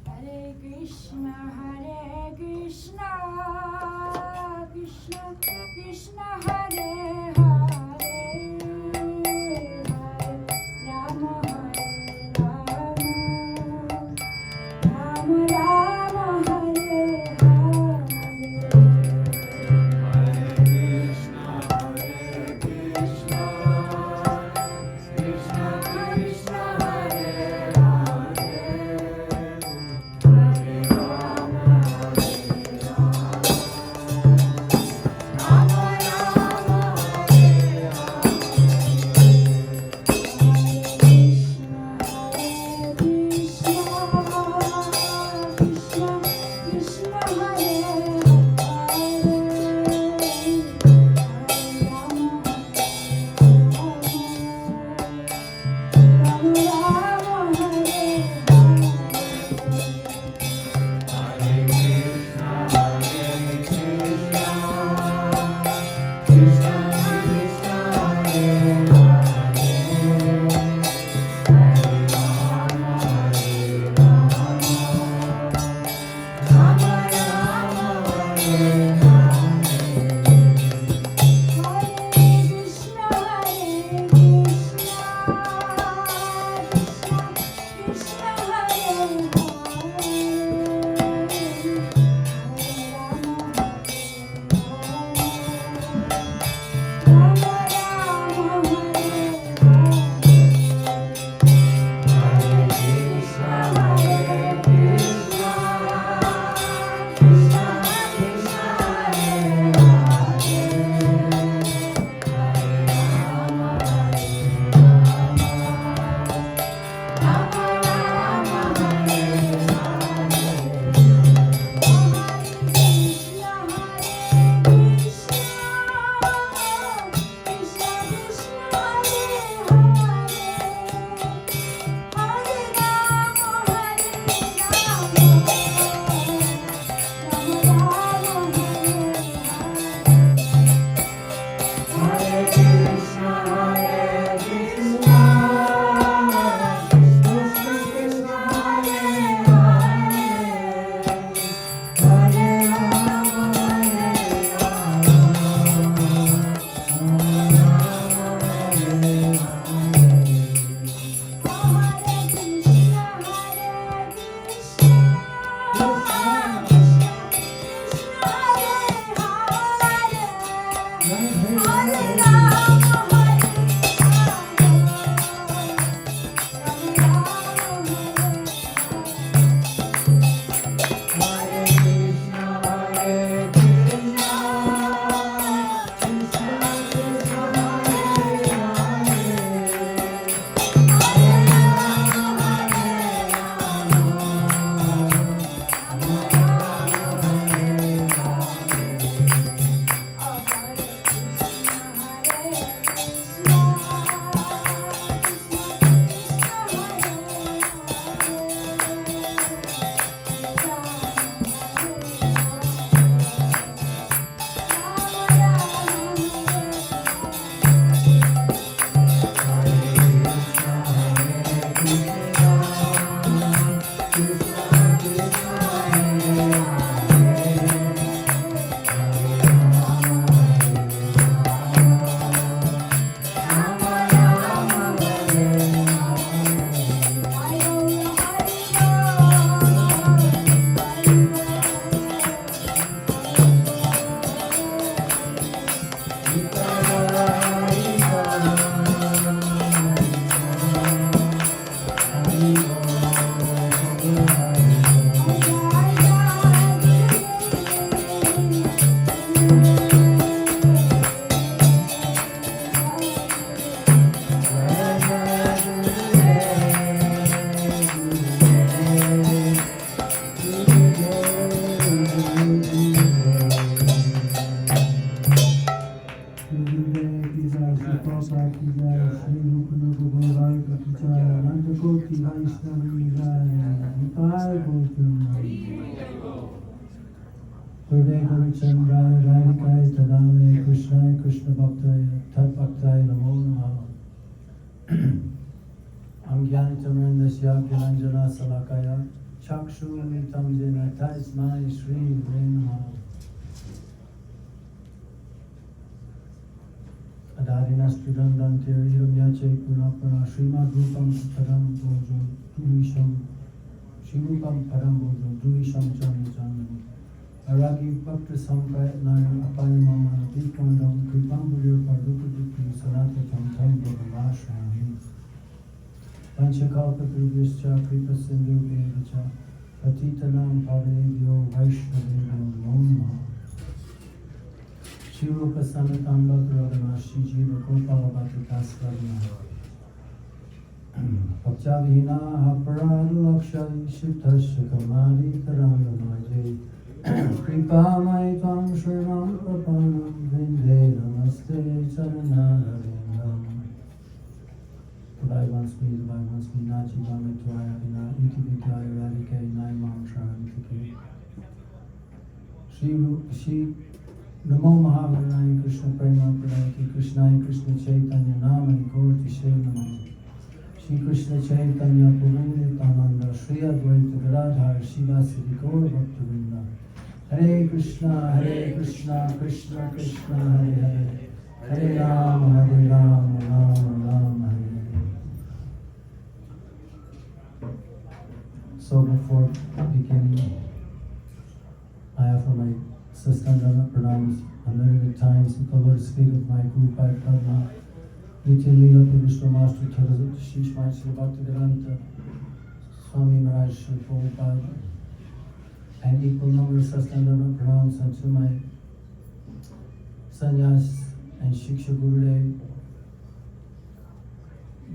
Hare Krishna, Krishna Krishna, Hare Hare, Rama Hare Rama, Rama Rama, Hare Hare. Koti Vaishnava Jaya, Nitai Gautam. Gurve Guru Chandraya Radhikaya Tadale Krishnaya Krishna Bhaktaya Tat Bhaktaya Namo Namaha. Amgyanitamrindasya Gyananjana Salakaya Chakshu Tam Jena Tasmai Shri Namaha. Adadina Stridandam Teriram Yache Punapana Srimad Rupam Param Bojo Durisham Shirupam Param Bojo Durisham Janam Aragi Bhakta Sampratnaya Apayamama Dikandam Kripambulir Pardukudupi Sanatatam Tam Bhagavashami Panchakalpa Drubhyascha Kripa Sindhu Devacha Patitanam Pavadevyo Vaishnavevyo Namo Shirupa Sanatam Bhaktivedanta Shijiva Gopala Bhattakasvadana Bhaktavina Aparad Lakshai Shittasya Kamari Karandamaje Kripa Maitam Shriram Prapanam Vinde Namaste Charanarindam Vaivasmi Vaivasmi Nachi Vamitwaya Vina Iti Vidyaya Radhike Naimam Sharantike Shri Namo Mahavaraya Krishna Prema Pradayati Krishnaya Krishna Chaitanya Namani Gaurati Shri Namo Shri Krishna Chaitanya Prabhu Nityananda Shri Advaita Gadadhar Shivasati Gaur Bhaktivedanta Hare Krishna Krishna Krishna Hare Hare Hare Rama Rama Rama Hare Hare. So before beginning, I offer my Sastandana pranams unlimited times at the lotus feet of my Guru Pai Padma, Nitya Leela Pavishra Master Tarazat Shish Mai Sri Bhaktivedanta, Swami Maharaj Sri Prabhupada, and equal number of Sastandana pranams unto my Sannyas and Shiksha Gurudev,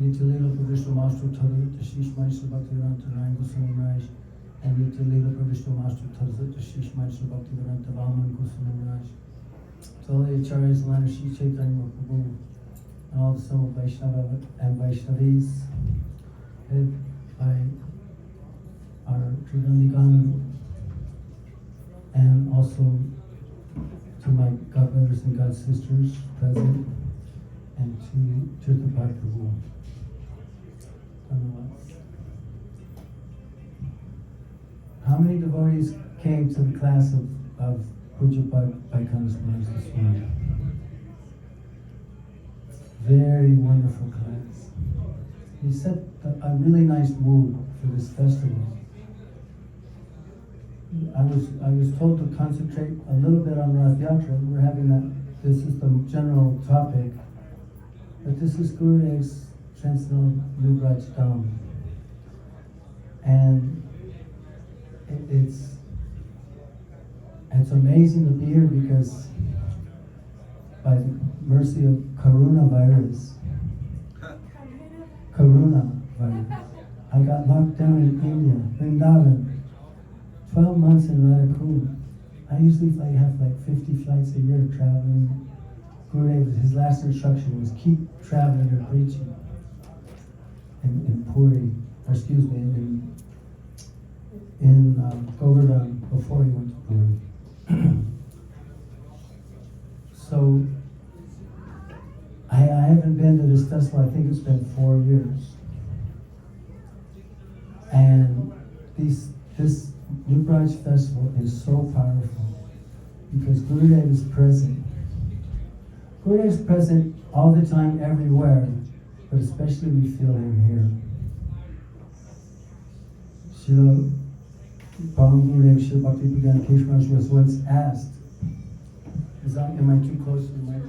Nitya Leela Pavishra Master Tarazat Shish Mai Sri Bhaktivedanta, Narayan Goswami Maharaj, and Nitya Leela Pavishra Master Tarzat Shish Mai Sri Bhaktivedanta Vaman Goswami Maharaj, to all the Acharyas, Lana Shri Chaitanya Prabhu, and all the Soma Vaishnava and Vaishnavis, led by our Tridandigan, and also to my God brothers and God sisters present, and to Tirthapada Prabhu. Dhanyavad. How many devotees came to the class of Pujapad Vaikuntha Maharaj this morning? Very wonderful class. He set a really nice mood for this festival. I was told to concentrate a little bit on Rath Yatra. We're having that. This is the general topic, but this is Gurudev's Transcendental New Braj Dham, and it's amazing to be here because by the mercy of coronavirus, I got locked down in India, Vrindavan, 12 months in Radhakund. I usually have like 50 flights a year traveling. Gurudev, his last instruction was keep traveling or preaching in Puri, or excuse me, in Govardhan before he went to Puri. So I haven't been to this festival. I think it's been 4 years, and this New Braj Festival is so powerful because Gurudev is present. Gurudev is present all the time, everywhere, but especially we feel him here. Srila Param Gurudev Srila Bhaktivedanta Keshe Maharaj was once asked, am I too close to the mic?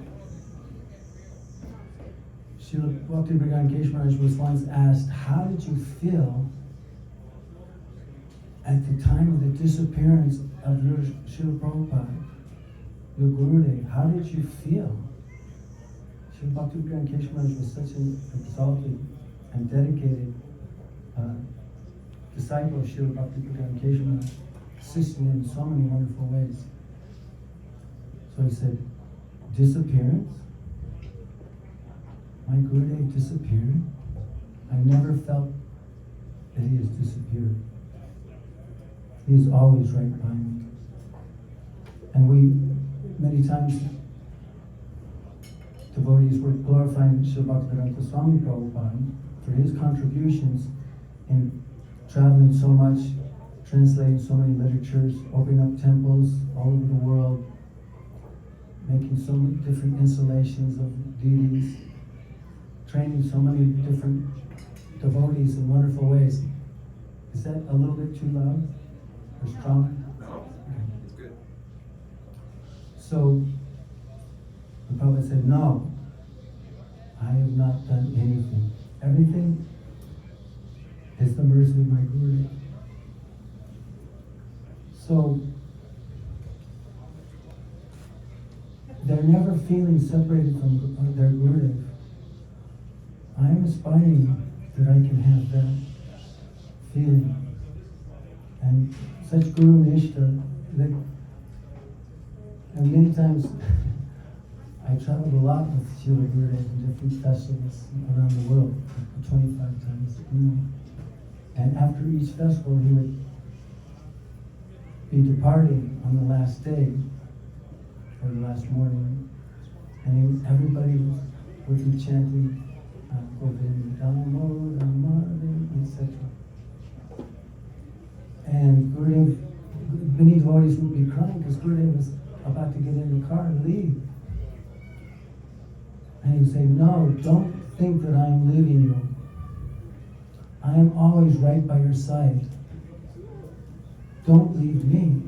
Srila Bhaktivedanta Keshe Maharaj was once asked, how did you feel at the time of the disappearance of your Srila Prabhupada, your Gurudev? How did you feel? Srila Bhaktivedanta Keshe Maharaj was such an exalted and dedicated disciple of Srila Bhaktivedanta Keshe Maharaj, assisting him in so many wonderful ways. So he said, disappearance? My Gurudev disappeared? I never felt that he has disappeared. He is always right by me. And we, many times, devotees were glorifying Srila Bhaktivedanta Swami Prabhupada for his contributions in traveling so much, translating so many literatures, opening up temples all over the world, making so many different installations of deities, training so many different devotees in wonderful ways. Is that a little bit too loud or strong? No, it's good. So the Prabhupada said, no, I have not done anything. Everything is the mercy of my Guru. So they're never feeling separated from their Guru. I am aspiring that I can have that feeling. And such Guru Nishta, that, and many times I traveled a lot with Srila Gurudev in different festivals around the world, 25 times. And after each festival, he would be departing on the last day, or the last morning, and everybody would be chanting Govinda Damo Dhamma, etc. And Gurudev, many devotees would be crying because Gurudev was about to get in the car and leave. And he would say, no, don't think that I am leaving you. I am always right by your side. Don't leave me.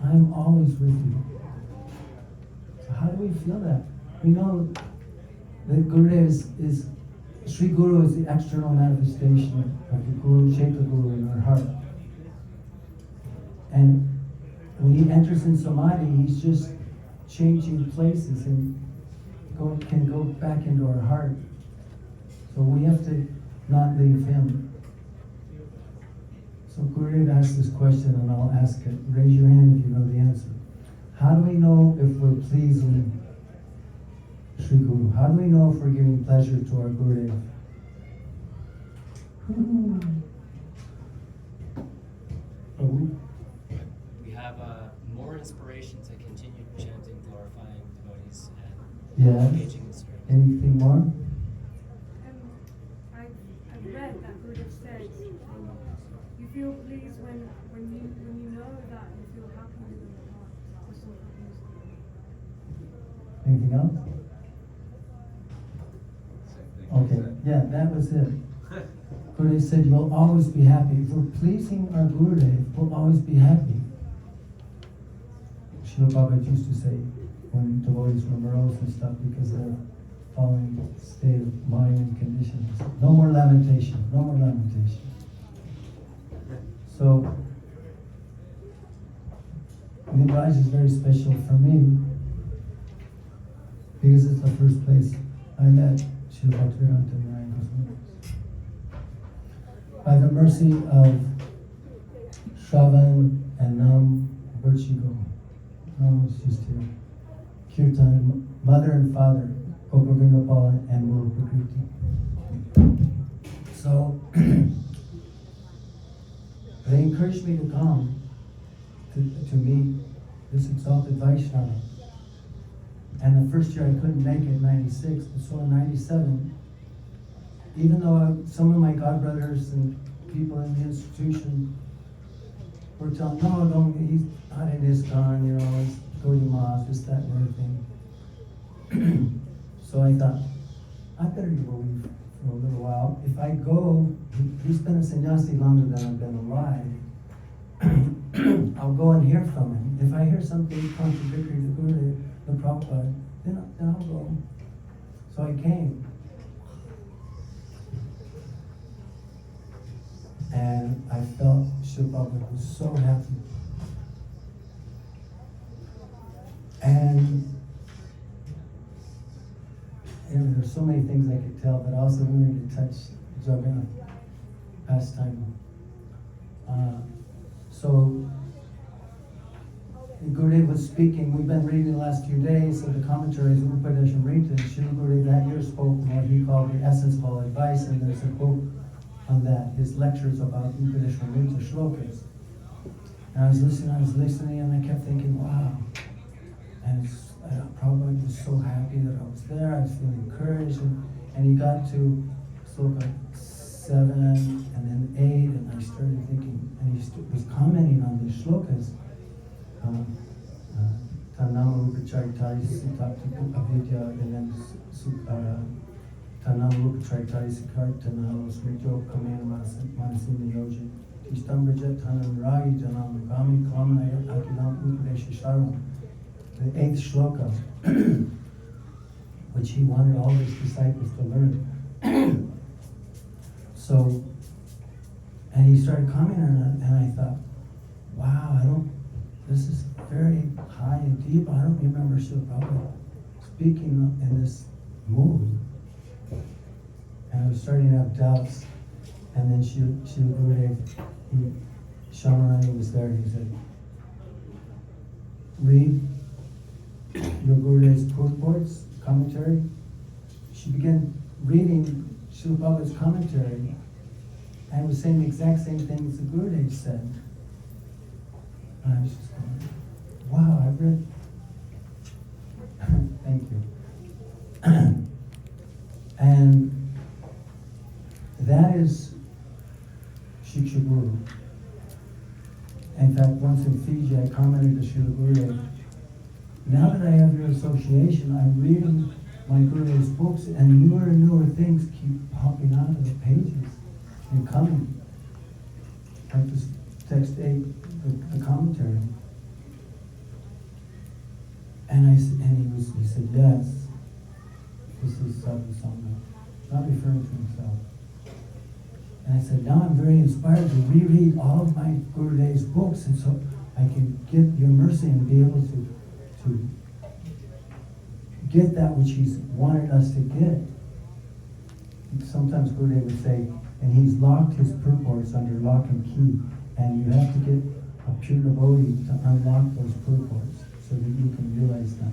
I am always with you. So how do we feel that? We know that Gurudev is Sri Guru is the external manifestation of the Guru, Kshetra Guru in our heart. And when he enters in Samadhi, he's just changing places and can go back into our heart. So we have to not leave him. So Gurudev asked this question, and I'll ask it. Raise your hand if you know the answer. How do we know if we're pleasing Sri Guru? How do we know if we're giving pleasure to our Gurudev? Prabhu? We have more inspiration to continue chanting, glorifying devotees, Yeah. and engaging in spirit. Anything more? I've read that Buddha said you feel pleased when you know that you feel happy within your heart. Or something. Anything else? Okay, yeah, that was it. Gurudev said, you'll always be happy. If we're pleasing our Gurudev, we'll always be happy. Srila Prabhupada used to say, when devotees were morose and stuff because they're following state of mind and conditions, no more lamentation, no more lamentation. So, Maharaj is very special for me because it's the first place I met Srila Bhaktivedanta and Narayan Goswami. By the mercy of Shravan and Nam, where'd she go? Nam was just here. Kirtan, mother and father, Gopavindapala and Will Prakriti. So, they encouraged me to come to meet this exalted Vaishnava. And the first year I couldn't make it, 96, but so in 97, even though some of my godbrothers and people in the institution were telling, no, don't, he's not in ISKCON, you know, it's Gaudiya, this, that, and everything. So I thought, I better go for a little while. If I go, he's been a sannyasi longer than I've been alive. I'll go and hear from him. If I hear something contradictory to the Prabhupada, then I'll go. So I came. And I felt Srila Prabhupada was so happy. And there's so many things I could tell, but I also wanted to touch Jagannath pastime. So Gurudev was speaking. We've been reading the last few days of the commentaries of Upadeshamrita. Srila Gurudev that year spoke what he called the essence of all advice, and there's a quote on that, his lectures about Upanishad shlokas. And I was listening, and I kept thinking, wow. And Prabhupada was so happy that I was there. I was feeling encouraged, and he got to sloka 7 and then 8, and I started thinking, and he was commenting on the shlokas. Tanam Rupa Charitari Siddhapta Avidya, and then Tanam Rupa Charitari Siddhartanalo Smrityo Kamena Manasina Yoji Tistambraja Tanam Ragi Janam Gami Kamnaya Akilam Upadesha Sharam. The 8th shloka, which he wanted all his disciples to learn. So, and he started commenting on it, and I thought, wow, this is very high and deep. I don't remember Srila Prabhupada speaking in this mood. And I was starting to have doubts. And then Srila Gurudev, Shamarani was there, and he said, read your Gurudev's purports, commentary. She began reading Srila Prabhupada's commentary, and it was saying the exact same things the Gurudev said. And I was just going, wow, I've read. Thank you. And that is Shiksha Guru. In fact, once in Fiji, I commented to Srila Gurudev, now that I have your association, I'm reading my Gurudev's books, and newer things keep popping out of the pages and coming. Like this text 8, the commentary. And he said, yes, this is Sadhu Sangha, not referring to himself. And I said, now I'm very inspired to reread all of my Gurudev's books, and so I can get your mercy and be able to get that which he's wanted us to get. Sometimes Gurudev would say, and he's locked his purports under lock and key, and you have to get a pure devotee to unlock those purports so that you can realize them.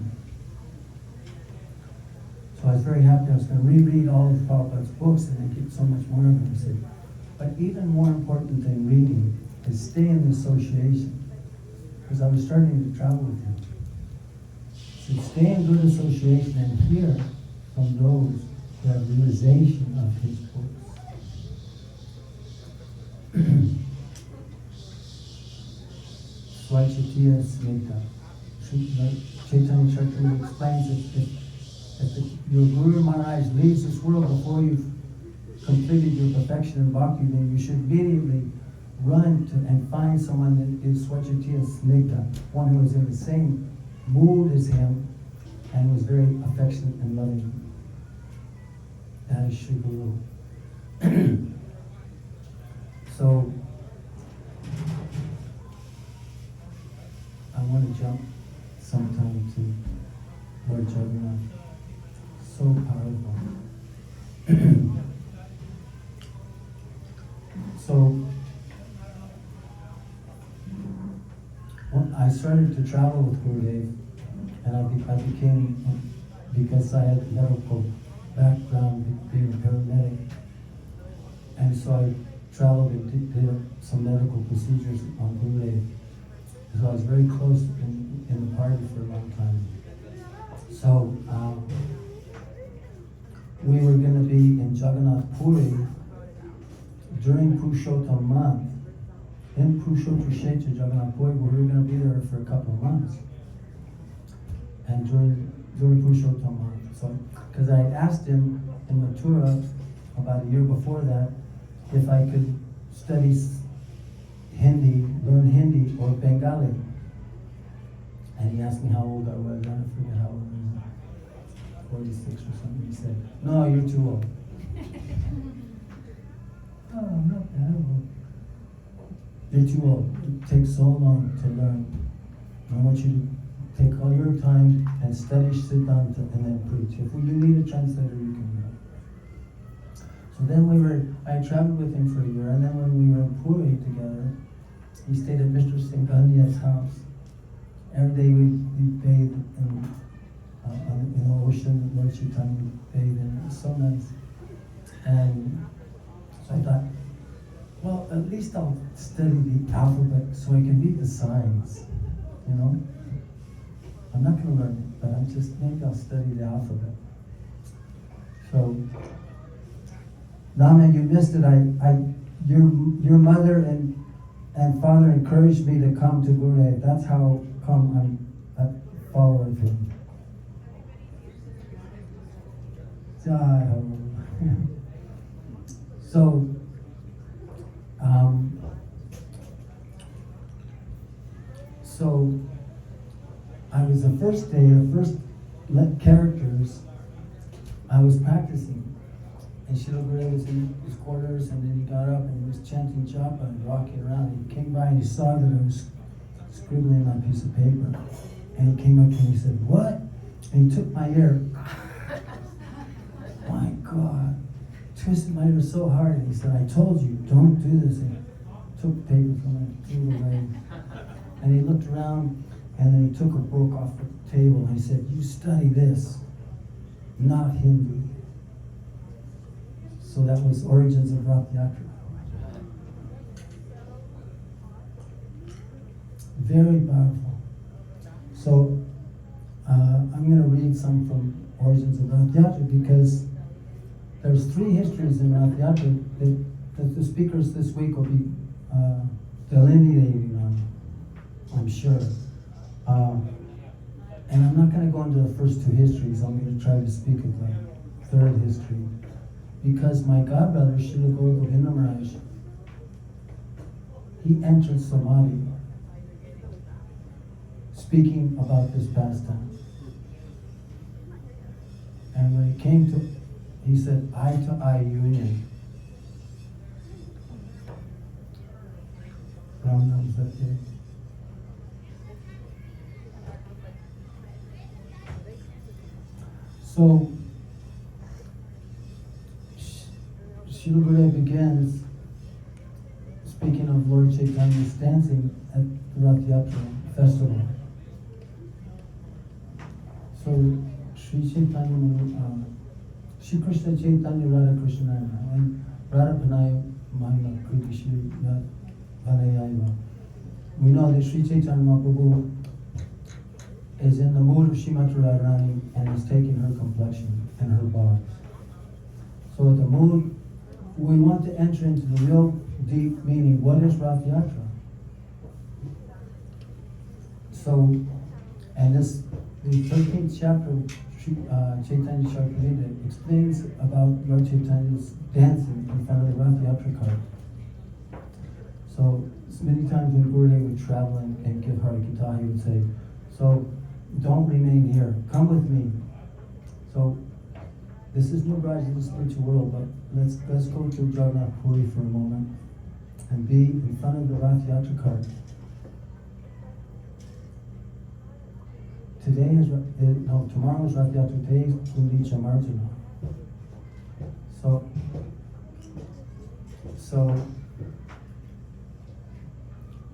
So I was very happy. I was going to reread all of Prabhupada's books and then get so much more of them. I said, but even more important than reading is stay in the association, because I was starting to travel with him. So stay in good association and hear from those who have realization of his books. Swachatiya Smita. Chaitanya Charitamrita explains that if your Guru Maharaj leaves this world before you've completed your perfection in bhakti, then you should immediately run to and find someone that is Swachatiya Smita, one who is in the same mood as him and was very affectionate and loving. That is Shri Guru. So, I want to jump sometime to Lord Jagannath. So powerful. So, I started to travel with Gurudev, and I became, because I had medical background, being a paramedic, and so I traveled and did some medical procedures on Gurudev. So I was very close in the party for a long time. So we were going to be in Jagannath Puri during Purushottam month. In Purushottam Jagannath Puri, we were going to be there for a couple of months. And during Purushottam month. So, because I asked him in Mathura about a year before that if I could study Hindi, learn Hindi or Bengali. And he asked me how old I was. I forget how old I was, 46 or something. He said, no, you're too old. Oh, I'm not that old. You're too old. It takes so long to learn. I want you to take all your time and study Siddhanta and then preach. If you need a translator, you can do it. So then I traveled with him for a year, and then when we were in Puri together, he stayed at Mr. Singhandia's house. Every day we bathed in the ocean, Lord Chaitanya bathed in it. It was so nice. And so I thought, at least I'll study the alphabet so I can read the signs, you know? I'm not going to learn it, but maybe I'll study the alphabet. So, Lama, you missed it. Your mother and father encouraged me to come to Gurudev. That's how come I'm a follower of him. Jai Ho. So, I was the first characters I was practicing. And Srila Gurudev was in his quarters, and then he got up and he was chanting japa and walking around. And he came by and he saw that I was scribbling on a piece of paper. And he came up to me and he said, "What?" And he took my ear. My God. Twisted my ear so hard. And he said, "I told you, don't do this." And he took the paper from me, threw it away. And he looked around, and then he took a book off the table and he said, "You study this, not Hindi." So that was Origins of Rath Yatra. Very powerful. So I'm going to read some from Origins of Rath Yatra because there's 3 histories in Rath Yatra that the speakers this week will be delineating on, I'm sure. And I'm not going to go into the first 2 histories. I'm going to try to speak of the 3rd history. Because my godbrother, Srila Gaura Govinda Maharaj, he entered Samadhi speaking about this pastime. And when it came to, he said, eye-to-eye union. Ram Nam Satya. So, Srila Gurudev begins speaking of Lord Chaitanya's dancing at the Rath Yatra festival. So, Shri Krishna Chaitanya Radha Krishna and Radha Panaya Mahima Kriti Shri Vanayaiva. We know that Sri Chaitanya Mahaprabhu is in the mood of Srimati Radharani and is taking her complexion and her body. So the mood, we want to enter into the real deep meaning. What is Rath Yatra? So, and this, the 13th chapter of Chaitanya Charitamrita explains about Lord Chaitanya's dancing in front of the Rath Yatra cart. So many times when Gurudev would travel and give Harikatha, he would say, "So don't remain here, come with me." So this is no Braj in the spiritual world, but let's go to Jagannath Puri for a moment and be in front of the Rath Yatra cart. Tomorrow's Rath Yatra, today is Kundicha Marjana. So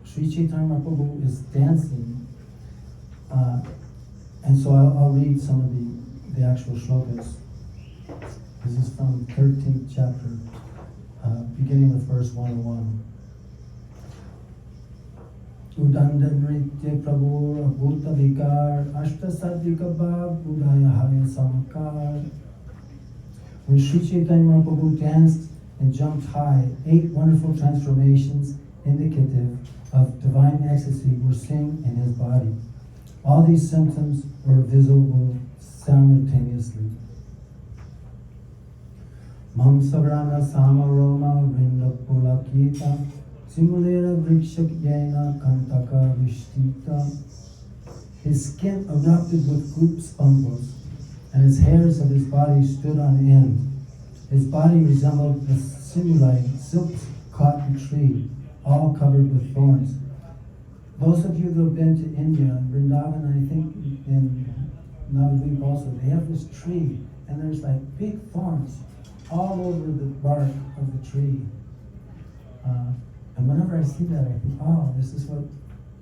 Sri Chaitanya Mahaprabhu is dancing, and so I'll read some of the actual shlokas. This is from 13th chapter, beginning with verse 101. Udandamritya Prabhu Bhuta Vikar Ashta Sadvika Bhav Udaya Haya Samakar. When Sri Chaitanya Mahaprabhu danced and jumped high, 8 wonderful transformations indicative of divine ecstasy were seen in his body. All these symptoms were visible simultaneously. Mam Savrana Samaroma Rinda Pulakita Simulera Vrikshak Yena Kantaka Vishtita. His skin erupted with goop spunkles, and his hairs of his body stood on end. His body resembled a simulating silk cotton tree, all covered with thorns. Those of you who have been to India, Vrindavan, I think in Navadvip also, they have this tree, and there's like big thorns all over the bark of the tree. And whenever I see that, I think, oh, this is what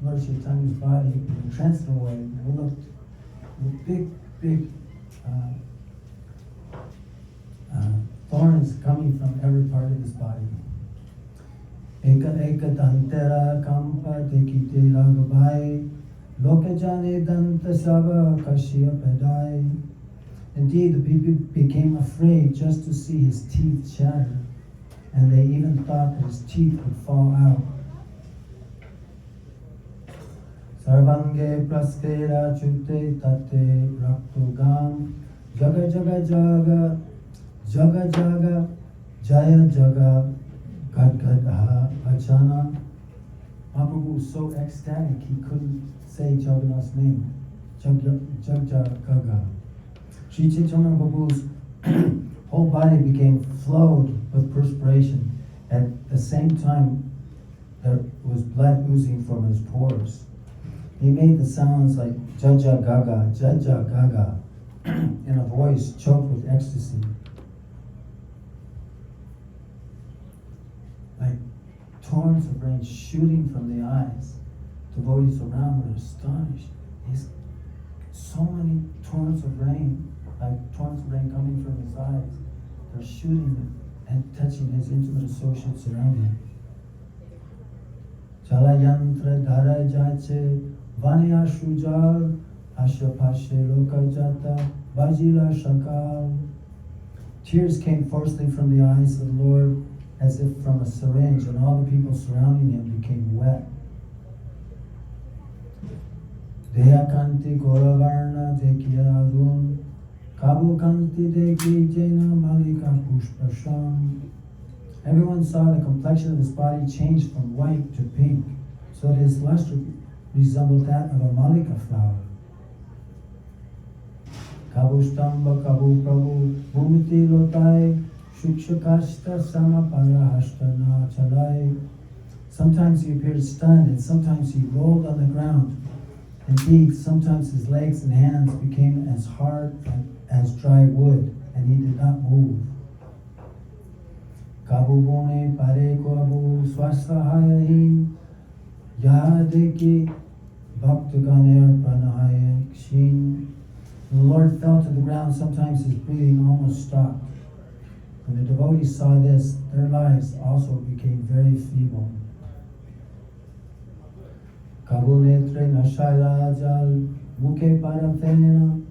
Lord Chaitanya's body in a transcendental way looked with big thorns coming from every part of his body. Eka eka dantera kampa dekite ragabhai, lokajane danta sava kashya pedai. Indeed, the people became afraid just to see his teeth shatter, and they even thought that his teeth would fall out. Sarvange praskera chute tate raktogam, jaga jaga jaga, jaga jaga, jaya jaga, gadgadha achana. Mahaprabhu was so ecstatic he couldn't say Jagannath's name. Jaga. Sri Chaitanya Prabhu's whole body became flowed with perspiration. At the same time, there was blood oozing from his pores. He made the sounds like Jaja Gaga, in a voice choked with ecstasy. Like torrents of rain shooting from the eyes. Devotees around were astonished. There's so many torrents of rain, like torrents of rain coming from his eyes. They're shooting and touching his intimate associates around him. Chala yantra dhara jache, vanya shujal, asha pashe loka jata, bajila shakal. Tears came forcefully from the eyes of the Lord as if from a syringe, and all the people surrounding him became wet. Deha kanti goravarna dekya adun, kabu kanti deki jena malika pushpasham. Everyone saw the complexion of his body change from white to pink, so that his luster resembled that of a malika flower. Kabu stamba kabu prabhu, bhumiti lotai, shukshakashta samaparahashtana chalai. Sometimes he appeared stunned, and sometimes he rolled on the ground. Indeed, sometimes his legs and hands became as hard as dry wood, and he did not move. Kabu bone pare kabu swasthahaya yadeki bhaktaganer pranaya kshin. The Lord fell to the ground. Sometimes his breathing almost stopped. When the devotees saw this, their lives also became very feeble. Kabu netre nashaya jal mukhe parafena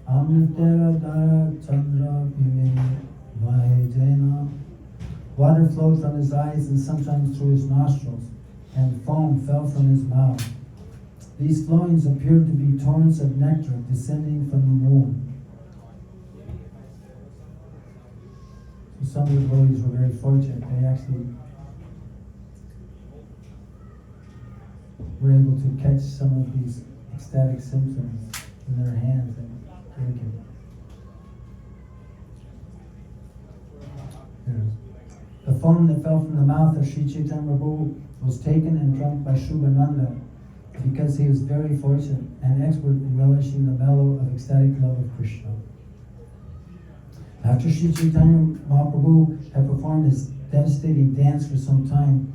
amritera dara chandra bhime vahejena. Water flowed from his eyes and sometimes through his nostrils, and foam fell from his mouth. These flowings appeared to be torrents of nectar descending from the moon. So some of the devotees were very fortunate. They actually were able to catch some of these ecstatic symptoms in their hands and drink it. The foam that fell from the mouth of Sri Chaitanya Prabhu was taken and drunk by Shubhananda because he was very fortunate and expert in relishing the mellow of ecstatic love of Krishna. After Sri Chaitanya Mahaprabhu had performed his devastating dance for some time,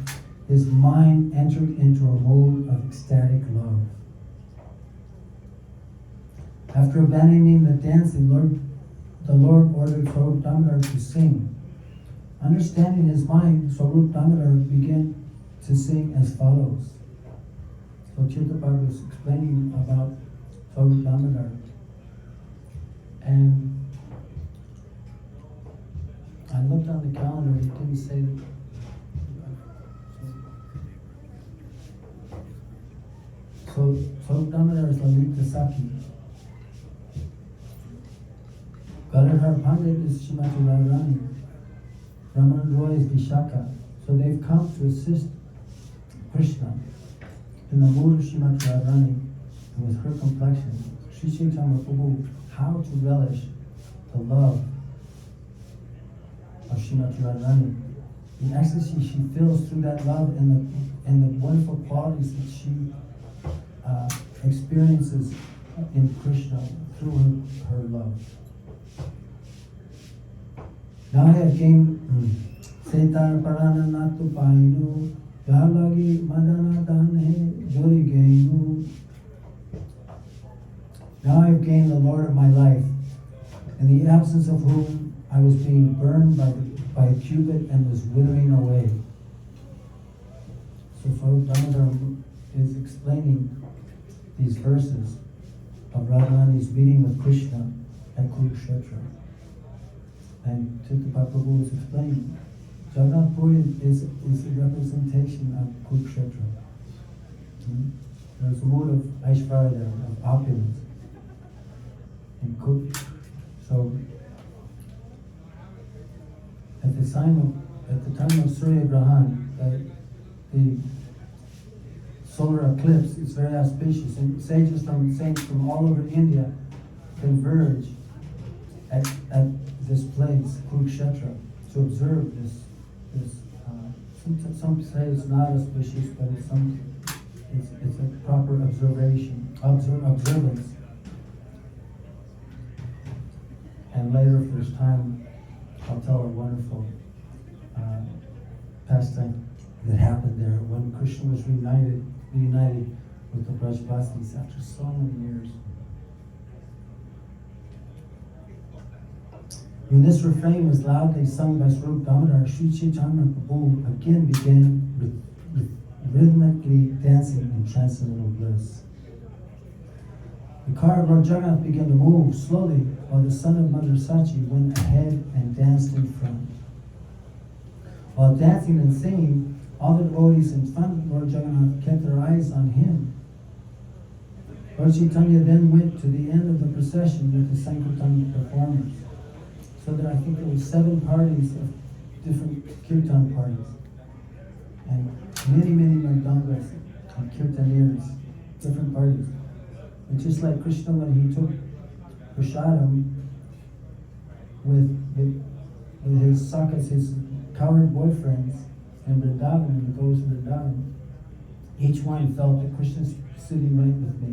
his mind entered into a mood of ecstatic love. After abandoning the dancing, the Lord ordered Swarup Damodar to sing. Understanding his mind, Swarup Damodar began to sing as follows. So Tirthapada was explaining about Swarup Damodar. And I looked on the calendar, it didn't say that. So Swarup Damodar is Lalita Saki. Gadadhar Pandit is Shrimati Radharani. Raman Roy is Vishaka. So they've come to assist Krishna in the mood of Shrimati Radharani and with her complexion. Sri Chaitanya Prabhu, how to relish the love of Shrimati Radharani. The ecstasy she feels through that love and the wonderful qualities that she experiences in Krishna through her love. Now I have gained Setar Parana Natu Painu Jalagi Madana Dane Jori Gainu. Now I have gained the Lord of my life, in the absence of whom I was being burned by a cubit and was withering away. So Swarup Damodar is explaining these verses of Radharani's meeting with Krishna at Kurukshetra. And Tirthapada Prabhu is explaining, Jagannath Puri is a representation of Kurukshetra. There's a mood of Aishvarya there, of opulence. And so, at the time of Surya Grahan, the solar eclipse is very auspicious, and saints from all over India converge at this place, Kurukshetra, to observe this. Some say it's not auspicious, but it's a proper observance. And later, if there's time, I'll tell a wonderful pastime that happened there when Krishna was reunited with the Brajvasis after so many years. When this refrain was loudly sung by Swarup Damodar, Sri Chaitanya Prabhu again began rhythmically dancing in transcendental bliss. The car of Lord Jagannath began to move slowly while the son of Mother Sachi went ahead and danced in front. While dancing and singing, all the devotees in front of Lord Jagannath kept their eyes on him. Lord Chaitanya then went to the end of the procession with the Sankirtan performers. So I think there were 7 parties of different kirtan parties. And many mridangas and kirtaneers, different parties. And just like Krishna when he took prasadam with his sakas, his coward boyfriends in Vrindavan, and the ghosts of Vrindavan, each one felt that Krishna's sitting right with me.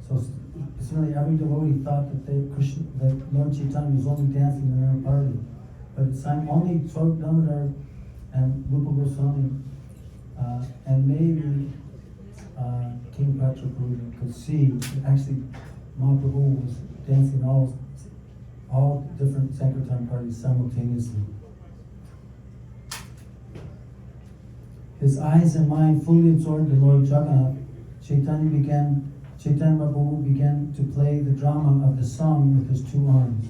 So certainly every devotee thought that Lord Chaitanya was only dancing in their own party. But it's only Swarup Damodar and Rupa Goswami and maybe King Prabhu could see that actually Mahaprabhu was dancing all different Sankirtan parties simultaneously. His eyes and mind fully absorbed in Lord Jagannath, Chaitanya Mahaprabhu began to play the drama of the song with his 2 arms.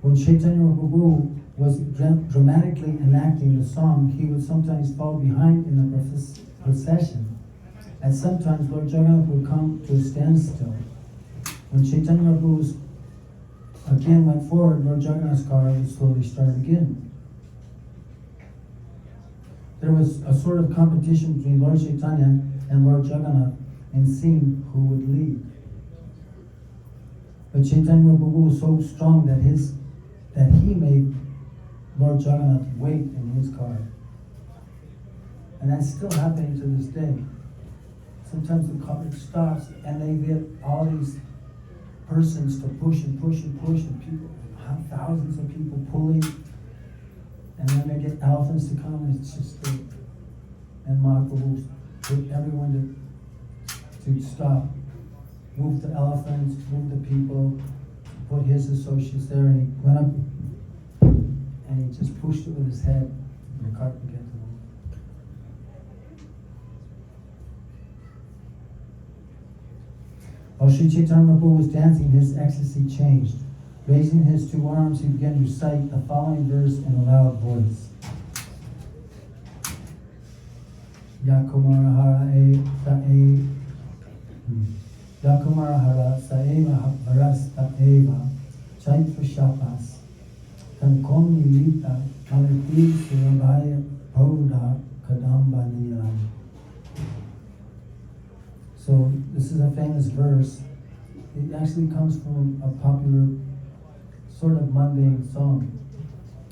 When Chaitanya Mahaprabhu was dramatically enacting the song, he would sometimes fall behind in the procession, and sometimes Lord Jagannath would come to a standstill. When Chaitanya Mahaprabhu again went forward, Lord Jagannath's car would slowly start again. There was a sort of competition between Lord Chaitanya and Lord Jagannath in seeing who would lead. But Chaitanya Mahaprabhu was so strong that he made Lord Jagannath wait in his car. And that's still happening to this day. Sometimes the car stops and they get all these persons to push and people, thousands of people pulling. And then they get elephants to come, and it's just and Mahaprabhu put everyone to stop, move the elephants, move the people, put his associates there, and he went up and he just pushed it with his head, and the cart began to move. While Sri Chaitanya Prabhu was dancing, his ecstasy changed. Raising his 2 arms, he began to recite the following verse in a loud voice. Yakumara hara saeva varas taeva chaitra shapas kankom nilita kalati surabhaya pauda kadamba nilam. So this is a famous verse. It actually comes from a popular sort of mundane song.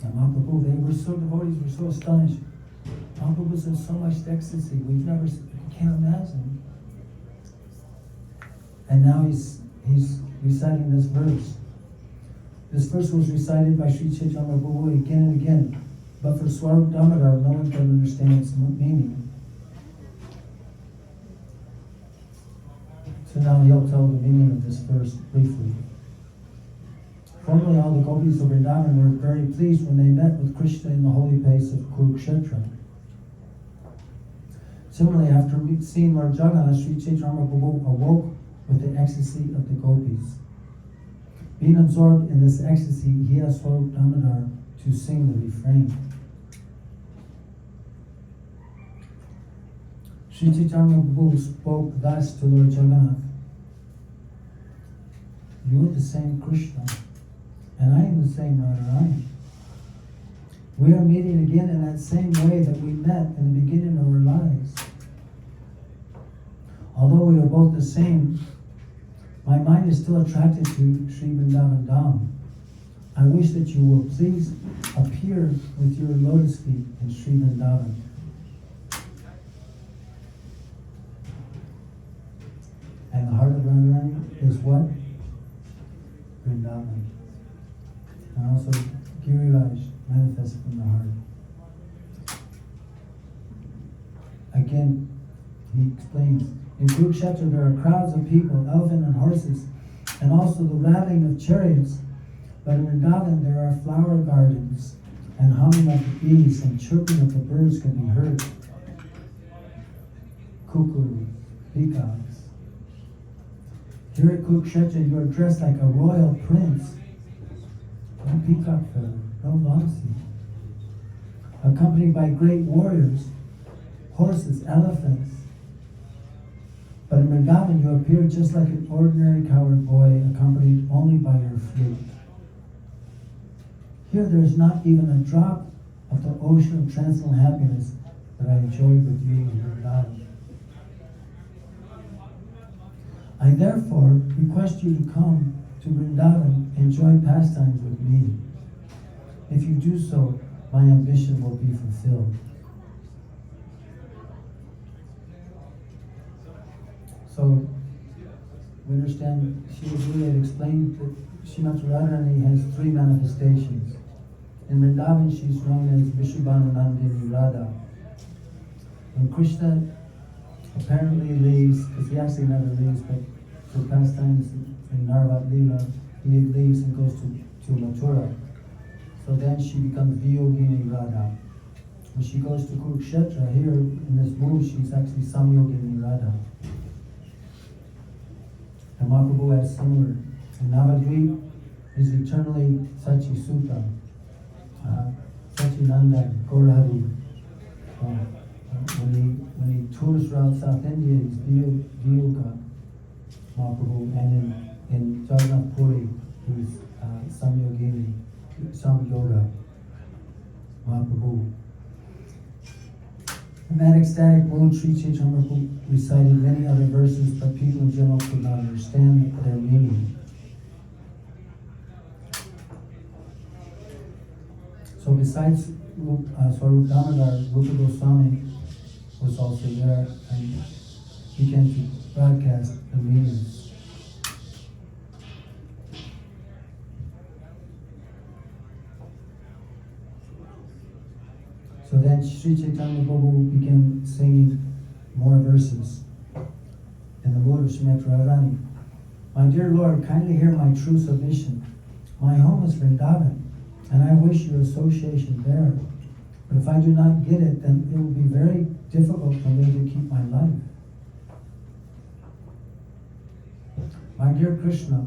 And Mahaprabhu, devotees were so astonished. Mahaprabhu was in so much ecstasy, we can't imagine. And now he's reciting this verse. This verse was recited by Sri Chaitanya Prabhu again and again, but for Swarup Damodar, no one could understand its meaning. So now he'll tell the meaning of this verse briefly. Formerly, all the gopis of Vrindavan were very pleased when they met with Krishna in the holy place of Kurukshetra. Similarly, after seeing Lord Jagannath, Sri Chaitanya Prabhu awoke with the ecstasy of the gopis. Being absorbed in this ecstasy, he asked Swarup Damodar to sing the refrain. Sri Chaitanya Prabhu spoke thus to Lord Jagannath: "You are the same Krishna, and I am the same Radharani. We are meeting again in that same way that we met in the beginning of our lives. Although we are both the same, my mind is still attracted to Sri Vrindavan Dham. I wish that you will please appear with your lotus feet in Sri Vrindavan." And the heart of Radharani is what? Vrindavan. And also Giriraj manifested from the heart. Again, he explains, in Kurukshetra there are crowds of people, elephant and horses, and also the rattling of chariots. But in Vrindavan there are flower gardens, and humming of the bees and chirping of the birds can be heard. Cuckoos, peacocks. Here at Kurukshetra you are dressed like a royal prince. No peacock feather, no lamsi. Accompanied by great warriors, horses, elephants. But in Vrindavan you appear just like an ordinary cowherd boy, accompanied only by your flute. Here there is not even a drop of the ocean of transcendental happiness that I enjoyed with you in Vrindavan. I therefore request you to come to Vrindavan, enjoy pastimes with me. If you do so, my ambition will be fulfilled. So, we understand Shri had explained that Srimati Radharani has three manifestations. In Vrindavan, she's known as Vishubhanu Nandini Radha. When Krishna apparently leaves, because he actually never leaves, but for pastimes in Narvat Leela, he leaves and goes to Mathura. So then she becomes Viyogini Radha. When she goes to Kurukshetra, here in this move, she's actually Samyogini Radha. And Mahaprabhu has similar. And Navadvip is eternally Sachi Sutta, Sachi Nanda, Gaurahari. When he tours throughout South India, he's Viyoga Mahaprabhu, and in Jagannath Puri, he's Samyogini, Samyoga Mahaprabhu. In that ecstatic mood, Sri Chaitanya Prabhu recited many other verses, but people in general could not understand their meaning. So besides Swarup Damodar, Rupa Goswami was also there and began to broadcast the meanings. So then Sri Chaitanya Prabhu began singing more verses in the mood of Srimati Radharani. My dear Lord, kindly hear my true submission. My home is Vrindavan, and I wish your association there. But if I do not get it, then it will be very difficult for me to keep my life. My dear Krishna,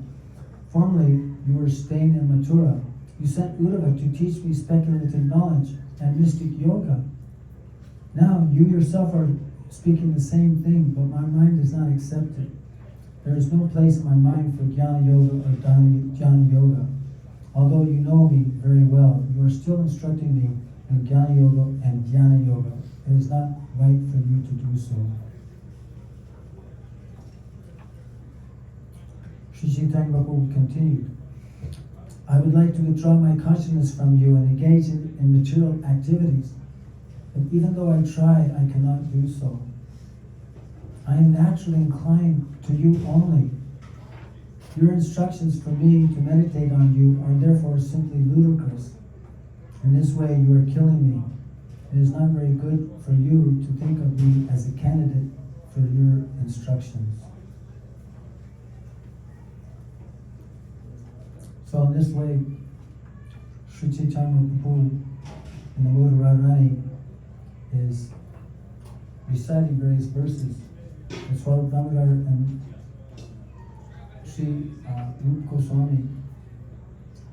formerly you were staying in Mathura. You sent Uddhava to teach me speculative knowledge and mystic yoga. Now you yourself are speaking the same thing, but my mind does not accept it. There is no place in my mind for Jnana Yoga or Jnana Yoga. Although you know me very well, you are still instructing me in Jnana Yoga and Dhyana Yoga. It is not right for you to do so. Sri Chaitanya Prabhu continued, I would like to withdraw my consciousness from you and engage in material activities. But even though I try, I cannot do so. I am naturally inclined to you only. Your instructions for me to meditate on you are therefore simply ludicrous. In this way, you are killing me. It is not very good for you to think of me as a candidate for your instructions. So in this way, Sri Chaitanya Prabhu in the mood of Radharani is reciting various verses. And Swami Damodar and Sri Rupa Goswami,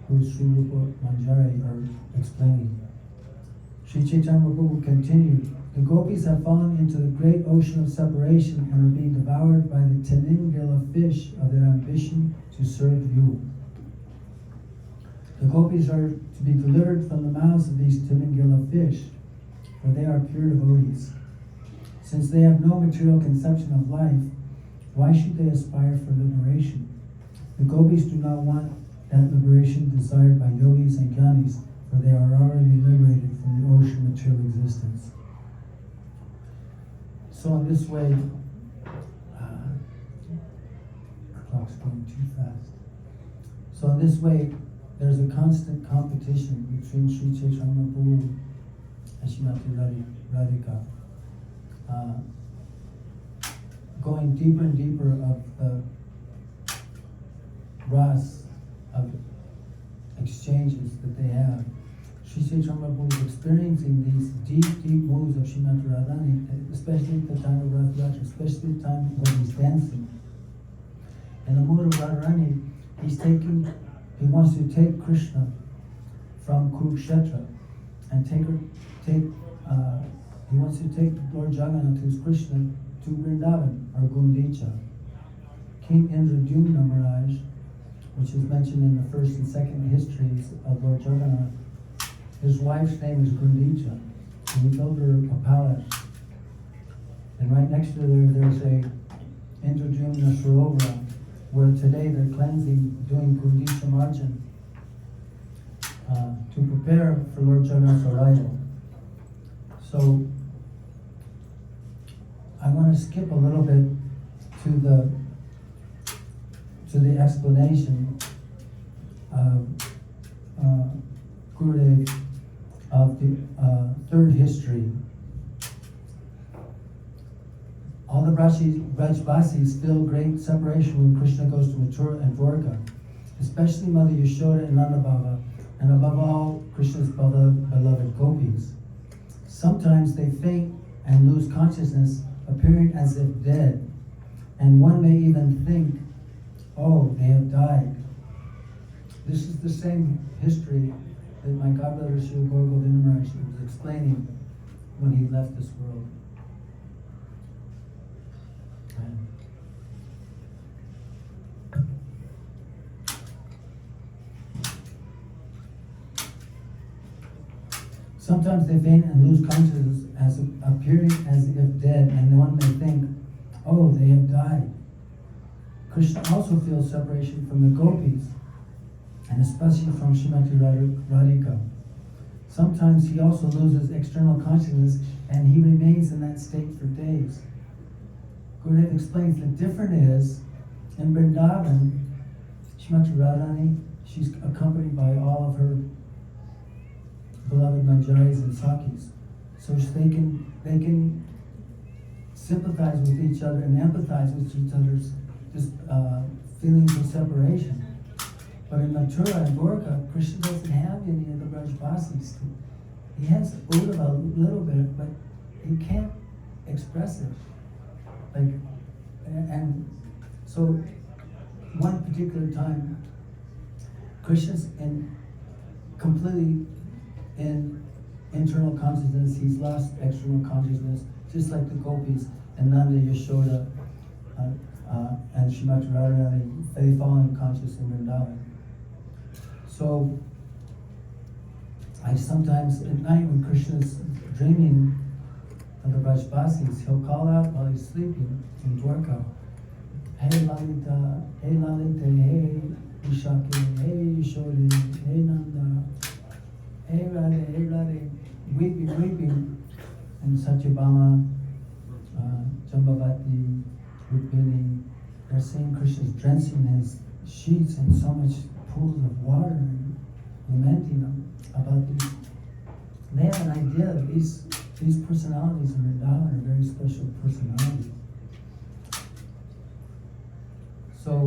who is Sri Rupa Manjari, are explaining. Sri Chaitanya Prabhu continued, the gopis have fallen into the great ocean of separation and are being devoured by the Tiningila fish of their ambition to serve you. The gopis are to be delivered from the mouths of these Tiningila fish, for they are pure devotees. Since they have no material conception of life, why should they aspire for liberation? The gopis do not want that liberation desired by yogis and jnanis, for they are already liberated from the ocean of material existence. So in this way, clock's going too fast. So in this way, there's a constant competition between Sri Chaitanya Prabhu and Srimati Radhika. Going deeper and deeper of the ras of exchanges that they have. Sri Chaitanya Prabhu is experiencing these deep moods of Srimati Radharani, especially at the time of Rath Yatra, especially the time when he's dancing. In the mood of Radharani, he wants to take Krishna from Kurukshetra and he wants to take Lord Jagannath, who's Krishna, to Vrindavan or Gundicha. King Indradumna Maharaj, which is mentioned in the first and second histories of Lord Jagannath, his wife's name is Gundicha, and he built her a palace. And right next to there's a Indradumna Sarovara, where today they're cleansing, doing Gundicha Marjan to prepare for Lord Jagannath's arrival. So I want to skip a little bit to the explanation of Gurudev of the third history. All the Brajvasis feel great separation when Krishna goes to Mathura and Dwarka, especially Mother Yashoda and Nanda Baba, and above all, Krishna's beloved gopis. Sometimes they faint and lose consciousness, appearing as if dead, and one may even think, oh, they have died. This is the same history that my godbrother Srila Gaura Govinda Maharaj was explaining when he left this world. Sometimes they faint and lose consciousness, as appearing as if dead, and one may think, oh, they have died. Krishna also feels separation from the gopis, and especially from Srimati Radhika. Sometimes he also loses external consciousness, and he remains in that state for days. Gurudev explains the difference is, in Vrindavan, Srimati Radharani, she's accompanied by all of her beloved Manjaris and Sakis. So they can sympathize with each other and empathize with each other's feelings of separation. But in Mathura and Dwarka, Krishna doesn't have any of the Brajvasis. He has Uddhava a little bit, but he can't express it. And so one particular time, Krishna's completely in internal consciousness. He's lost external consciousness, just like the gopis and Nanda, Yashoda, and Srimati Radharani, they fall unconscious in Vrindavan. So I sometimes at night when Krishna's dreaming of the Brajvasis, he'll call out while he's sleeping in Dwarka, hey Lalita, hey Vishaki, hey Yashoda, hey Nanda, hey Radhe, weeping, and Satyabhama, Jambavati, Rukmini, they're seeing Krishna's drenching his sheets in so much pools of water and lamenting them about these. They have an idea that these personalities in Vrindavan are very special personalities. So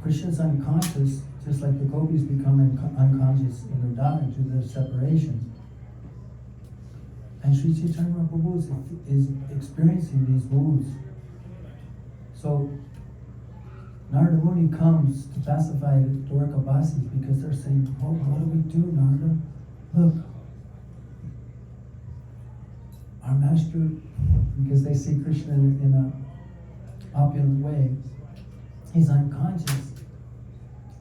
Krishna's unconscious, just like the gopis become unconscious in Vrindavan through their separation. And Sri Chaitanya Prabhu is experiencing these moods. So Narada Muni comes to pacify the Dwarkabasis because they're saying, oh, what do we do, Narada? Look, our master, because they see Krishna in a opulent way, he's unconscious.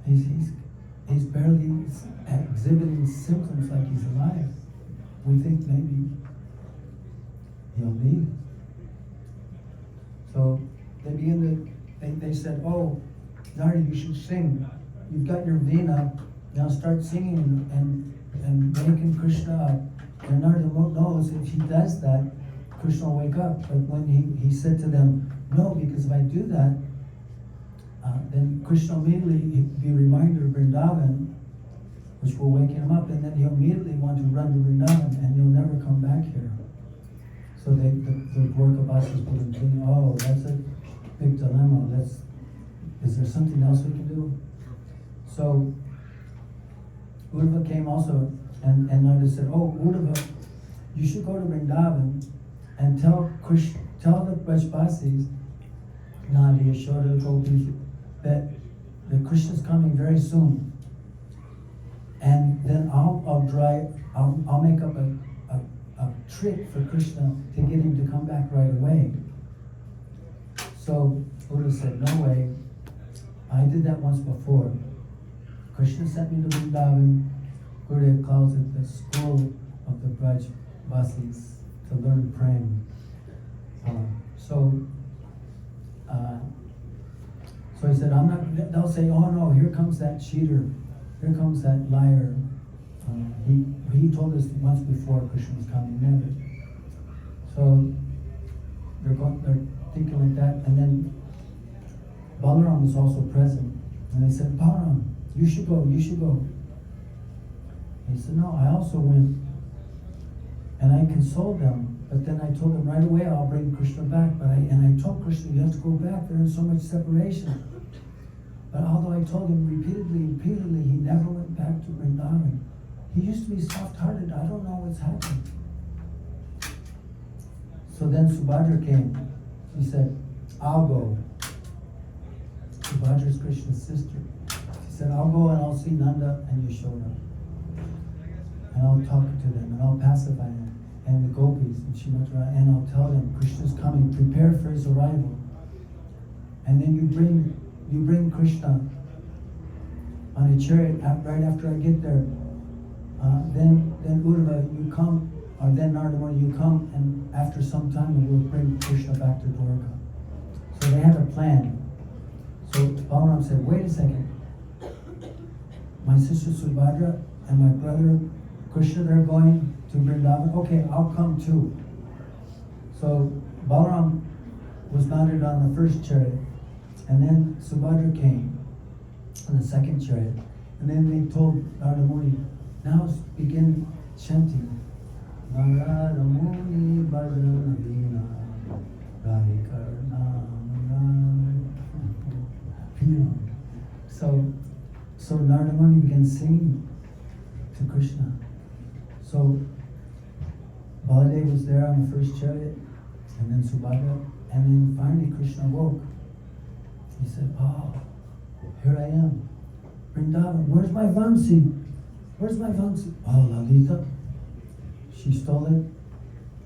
He's barely exhibiting symptoms like he's alive. We think maybe he'll leave. So they said, oh, Narada, you should sing. You've got your veena, now start singing and waking Krishna up. And Narada knows if he does that, Krishna will wake up. But when he said to them, no, because if I do that, then Krishna immediately be a reminder of Vrindavan, which will wake him up, and then he'll immediately want to run to Vrindavan, and he'll never come back here. So the Dwarkabasis put him thinking, oh, that's a big dilemma. Is there something else we can do? So Uddhava came also, and Narada said, oh, Uddhava, you should go to Vrindavan and tell the Brajbasis, Nandi, Yashoda, Gopis, that Krishna's coming very soon. And then I'll make up a trick for Krishna to get him to come back right away. So Uddhava said, no way. I did that once before. Krishna sent me to Vrindavan. Gurudev calls it the school of the Brajbasis to learn praying. So he said, they'll say, oh no, here comes that cheater. Here comes that liar. He told us once before Krishna was coming, never. So they're thinking like that, and then Balaram was also present, and they said, Balaram, you should go. He said, no, I also went, and I consoled them, but then I told them right away I'll bring Krishna back, I told Krishna, you have to go back, there is so much separation. But although I told him repeatedly, he never went back to Vrindavan. He used to be soft-hearted. I don't know what's happened. So then Subhadra came. She said, I'll go. Subhadra is Krishna's sister. She said, I'll go and I'll see Nanda and Yashoda. And I'll talk to them and I'll pacify them. And the gopis and Shimatra, and I'll tell them Krishna's coming. Prepare for his arrival. And then you bring Krishna on a chariot right after I get there. Then Uddhava, you come, or then Narada Muni, you come, and after some time we'll bring Krishna back to Dwarka. So they had a plan. So Balaram said, wait a second. My sister Subhadra and my brother Krishna, they're going to Vrindavan. Okay, I'll come too. So Balaram was mounted on the first chariot, and then Subhadra came on the second chariot. And then they told Narada Muni, now begin chanting. Narada Muni Bhajana Vina Radhikarna. So Narada Muni began singing to Krishna. So Baladev was there on the first chariot, and then Subhadra, and then finally Krishna woke. He said, oh, here I am. Vrindavan, where's my Vamsi? Where's my Vamsi? Oh, Lalita. She stole it.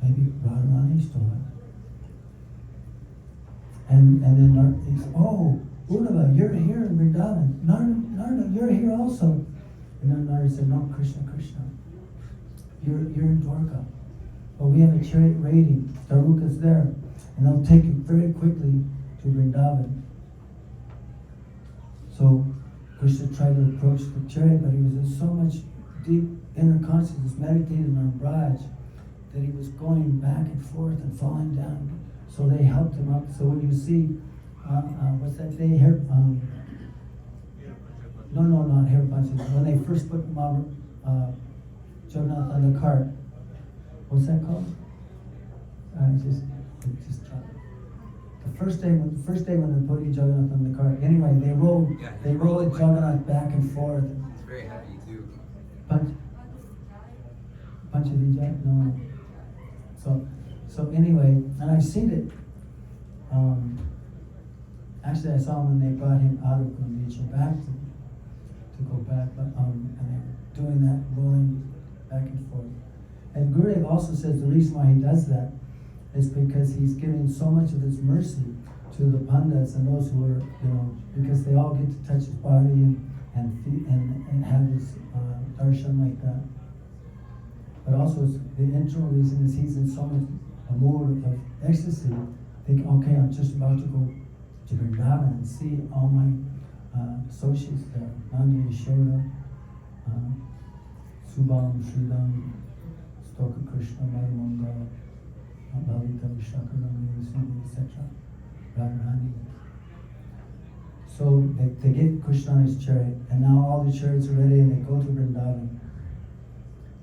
Maybe Radharani stole it. And then he said, oh, Uddhava, you're here in Vrindavan. Narada, you're here also. And then Narada said, no, Krishna. You're in Dwarka. But we have a chariot waiting. Daruka's there. And they'll take you very quickly to Vrindavan. So Krishna tried to approach the chariot, but he was in so much deep inner consciousness, meditating on Braj, that he was going back and forth and falling down. So they helped him up. So when you see, what's that day? Not hair punches. When they first put Jagannath on the cart, what's that called? Just the first day when they're putting Jagannath on the cart. Anyway, they roll Jagannath back and forth. It's very heavy too. Panchavija? No. So anyway, and I've seen it. Actually, I saw him when they brought him out of Gandhicha back to go back, but and they were doing that, rolling back and forth. And Gurudev also says the reason why he does that is because he's giving so much of his mercy to the pandits and those who are, because they all get to touch his body and have his darshan like that. But also the internal reason is he's in so much a mood of ecstasy. Think, okay, I'm just about to go to Vrindavan and see all my associates there, Nandi, Yashoda, Subham, Sridham, Stoka Krishna, Madhumanga, Lalita, Vishakarami, Sindhu, etc. Radharani. So they get Krishna on his chariot, and now all the chariots are ready, and they go to Vrindavan.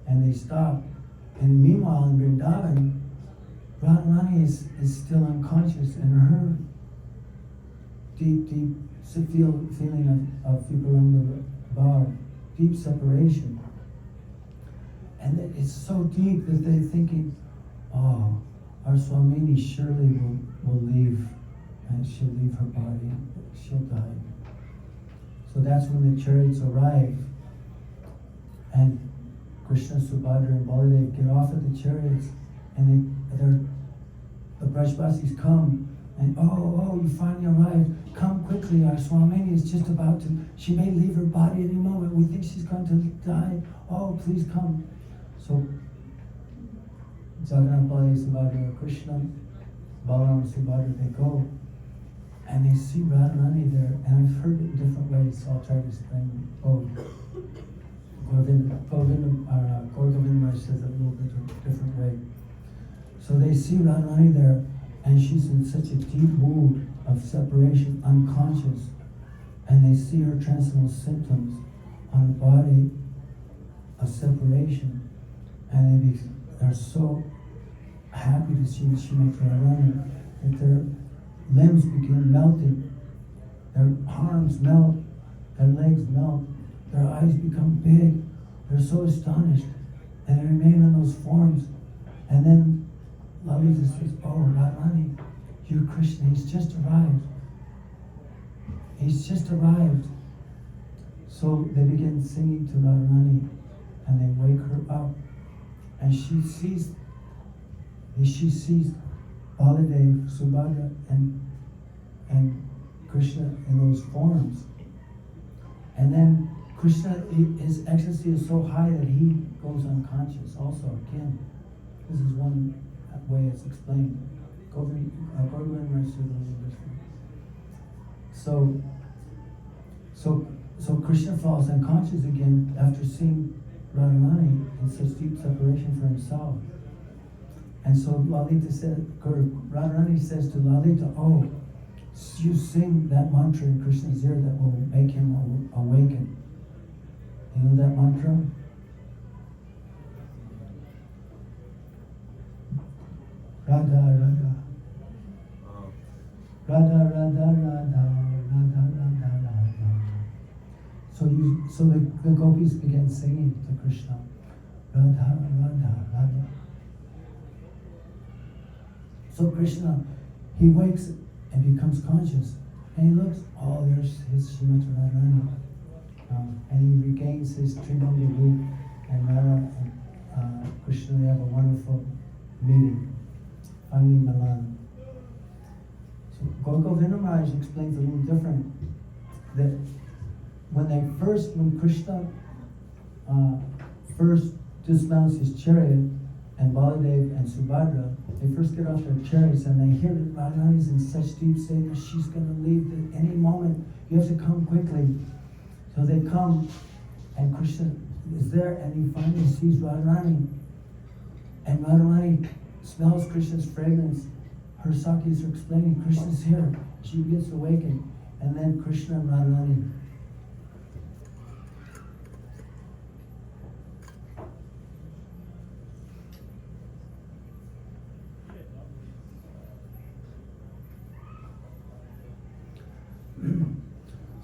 And they stop. And meanwhile in Vrindavan, Radharani is still unconscious, and her deep feeling of Viparamna Bhav, deep separation. And it's so deep that they're thinking, oh, our Swamini surely will leave, and she'll leave her body, she'll die. So that's when the chariots arrive, and Krishna, Subhadra, and Baladev get off of the chariots, and the Brajvasis come, and oh, you finally arrived. Come quickly, our Swamini is just about to, she may leave her body any moment. We think she's going to die. Oh, please come. So, Jagannath, Baladev, Subhadra, Krishna, Balaram, Subhadra, they go, and they see Radharani there, and I've heard it in different ways, so I'll try to explain both. Govinda Maharaj says it a little bit different way. So they see Radharani there, and she's in such a deep mood of separation, unconscious, and they see her transcendental symptoms on the body of separation, and they're so happy to see that she makes Radharani that their limbs begin melting, their arms melt, their legs melt, their eyes become big, they're so astonished, and they remain in those forms. And then Lalita says, oh, Radharani, you're Krishna, he's just arrived. He's just arrived. So they begin singing to Radharani, and they wake her up, and she sees Baladev, Subhadra, and Krishna in those forms. And then Krishna, his ecstasy is so high that he goes unconscious also, again. This is one way it's explained. So Krishna falls unconscious again after seeing Radharani in such deep separation for himself. And so Radharani says to Lalita, oh, you sing that mantra in Krishna's ear that will make him awaken. You know that mantra? Radha, Radha. Radha, Radha, Radha, Radha, Radha, Radha. So the gopis began singing to Krishna. Radha, Radha, Radha. So Krishna, he wakes and becomes conscious. And he looks, oh, there's his Srimati Radharani. And he regains his Trinity root, and Radha and Krishna, they have a wonderful meeting, finally Milan. So Govinda Maharaj explains a little different, that when Krishna first dismounts his chariot, and Baladev and Subhadra, they first get off their chariots and they hear that Radharani is in such deep state that she's going to leave at any moment. You have to come quickly. So they come, and Krishna is there, and he finally sees Radharani. And Radharani smells Krishna's fragrance. Her Sakis are explaining, Krishna's here. She gets awakened. And then Krishna and Radharani.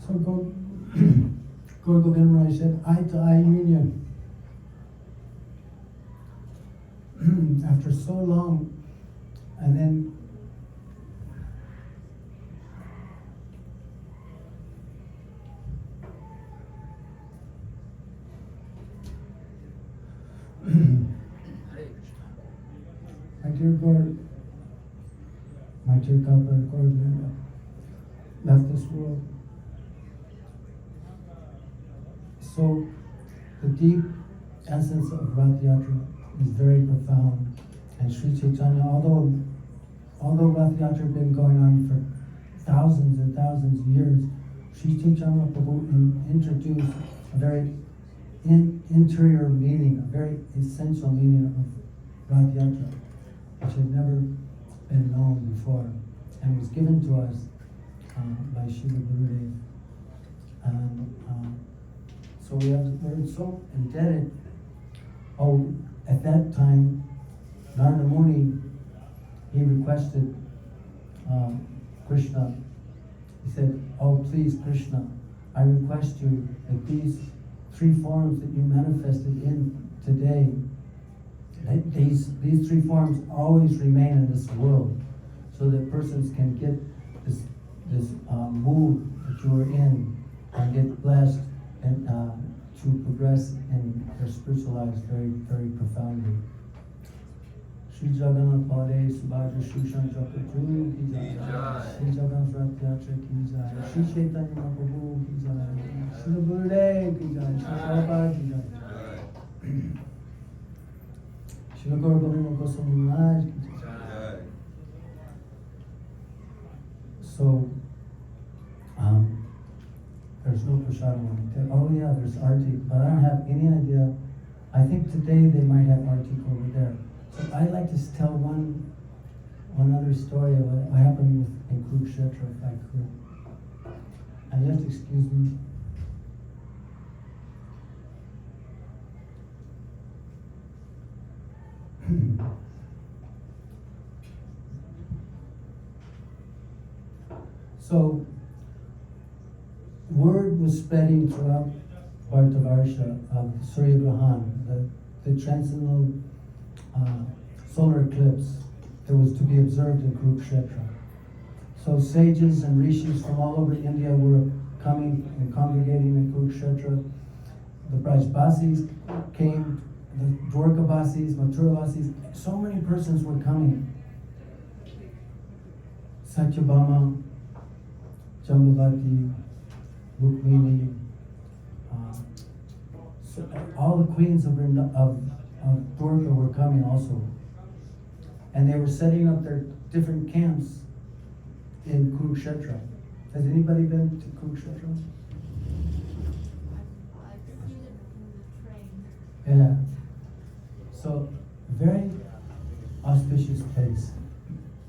So Gaur Govind Maharaj said, eye to eye union. After so long, and then my dear Gaur, my dear Godbrother Gaur left this world. So the deep essence of Rath Yatra is very profound. And Sri Chaitanya, although Rath Yatra had been going on for thousands and thousands of years, Sri Chaitanya Prabhu introduced a very interior meaning, a very essential meaning of Rath Yatra, which had never been known before, and was given to us by Srila Gurudev. And so we're so indebted. Oh, at that time, Narada Muni, he requested Krishna. He said, "Oh, please, Krishna, I request you that these three forms that you manifested in today, that these three forms always remain in this world, so that persons can get this mood that you are in and get blessed and to progress in their spiritual lives very, very profoundly." Shri Jagannath Bade Subhadra Shushan Jakatu ki jai, Shri Jagannath Rath Yatra ki jai, Shri Chaitanya Mahaprabhu ki jai, Shri Gurudev ki jai, Shri Prabhupada ki jai, Shri Gaur Govinda Goswami Maharaj ki jai. So, there's no prasadam. Oh yeah, there's Artik, but I don't have any idea. I think today they might have Artik over there. So I'd like to tell one other story of what happened in Kurukshetra, if I could. And you have to excuse me. So, word was spreading throughout Bharatavarsha of Surya Grahan, the transcendental solar eclipse that was to be observed in Kurukshetra. So sages and rishis from all over India were coming and congregating in Kurukshetra. The Brajbasis came, the Dwarkabasis, Mathuravasis, so many persons were coming. Satyabhama, Jambavati, Rukmini, so all the queens of Dwarka were coming also. And they were setting up their different camps in Kurukshetra. Has anybody been to Kurukshetra? I've seen it in the train. Yeah. So, very auspicious place.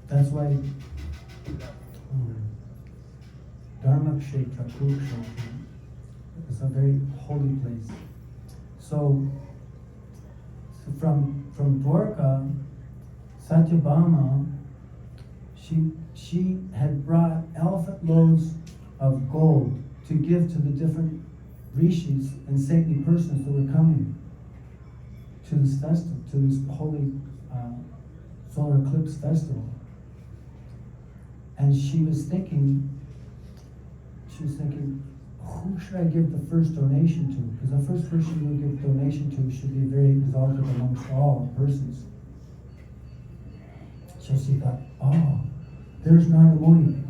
That's why Dharma Kshetra, Kurukshetra, is a very holy place. So from Dwarka, Satyabhama, she had brought elephant loads of gold to give to the different rishis and saintly persons that were coming to this festival, to this holy solar eclipse festival. And she was thinking, who should I give the first donation to? Because the first person you give donation to should be very exalted amongst all persons. So she thought, oh, there's Narada Muni.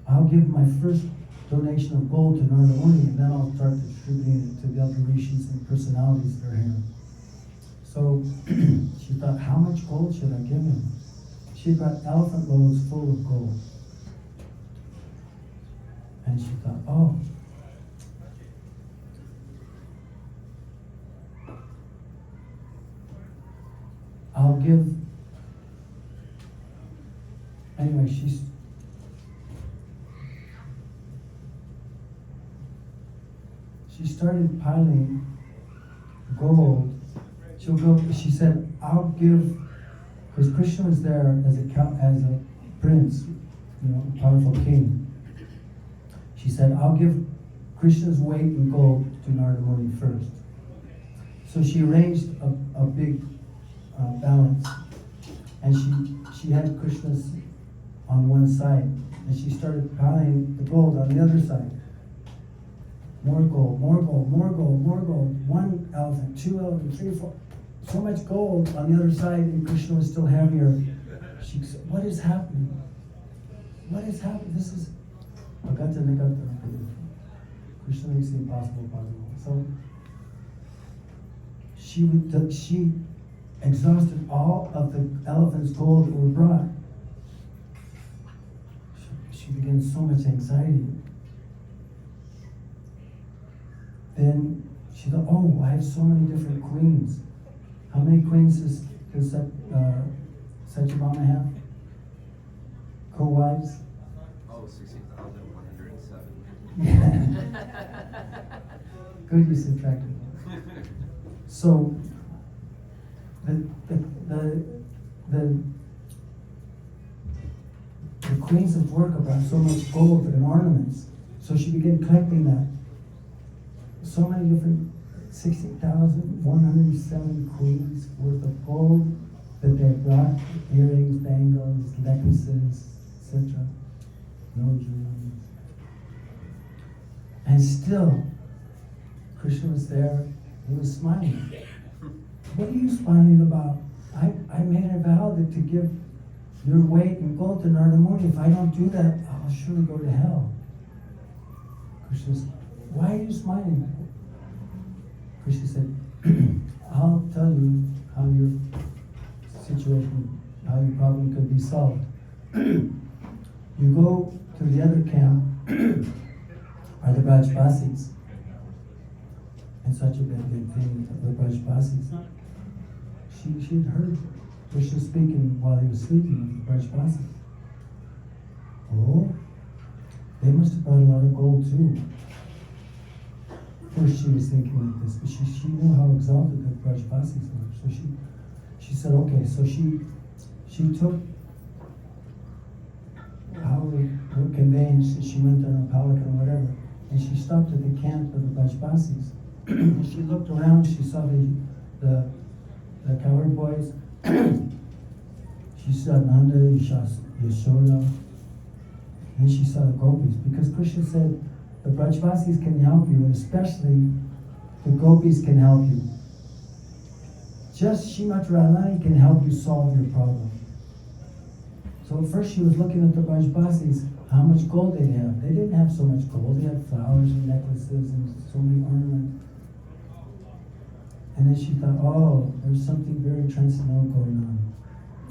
I'll give my first donation of gold to Narada Muni, and then I'll start distributing it to the other rishis and personalities that are here. So she thought, how much gold should I give him? She brought elephant loads full of gold. And she thought, oh, I'll give. Anyway, she started piling gold. She said, I'll give, because Krishna was there as a prince, a powerful king. She said, I'll give Krishna's weight in gold to Narada Muni first. So she arranged a big balance, and she had Krishna's on one side, and she started piling the gold on the other side. More gold, more gold, more gold, more gold. 1 elephant, 2 elephants, 3, 4. So much gold on the other side, and Krishna was still heavier. She said, what is happening? What is happening? This is Bhagata Nikata. Krishna makes the impossible possible. So she exhausted all of the elephant's gold that were brought. She began so much anxiety. Then she thought, oh, I have so many different queens. How many queens does Satyabhama have? Co-wives? Oh, 16,107. Good, you subtracted. So the queens of Dwarka brought so much gold and ornaments. So she began collecting that. So many different 60,107 queens worth of gold that they brought, earrings, bangles, necklaces, etc. No jewelry. And still, Krishna was there, he was smiling. What are you smiling about? I made a vow that to give your weight in gold to Narada Muni. If I don't do that, I'll surely go to hell. Krishna said, why are you smiling? Krishna said, I'll tell you how your situation, how your problem could be solved. You go to the other camp, are the Brajbasis. And such a big thing, the Brajbasis. She had heard Krishna speaking while he was sleeping with the Brajbasis. Oh, they must have brought a lot of gold too. First she was thinking like this, but she knew how exalted the Brajbasis were. So she said, okay, so she took her conveyance, she went on a pelican or whatever, and she stopped at the camp of the Brajbasis. And she looked around, she saw the cowherd boys, she saw Nanda, Yashoda, and she saw the gopis, because Krishna said, the Brajbasis can help you, and especially the gopis can help you. Just Srimati Radharani can help you solve your problem. So at first she was looking at the Brajbasis, how much gold they have. They didn't have so much gold, they had flowers and necklaces and so many ornaments. And then she thought, oh, there's something very transcendental going on.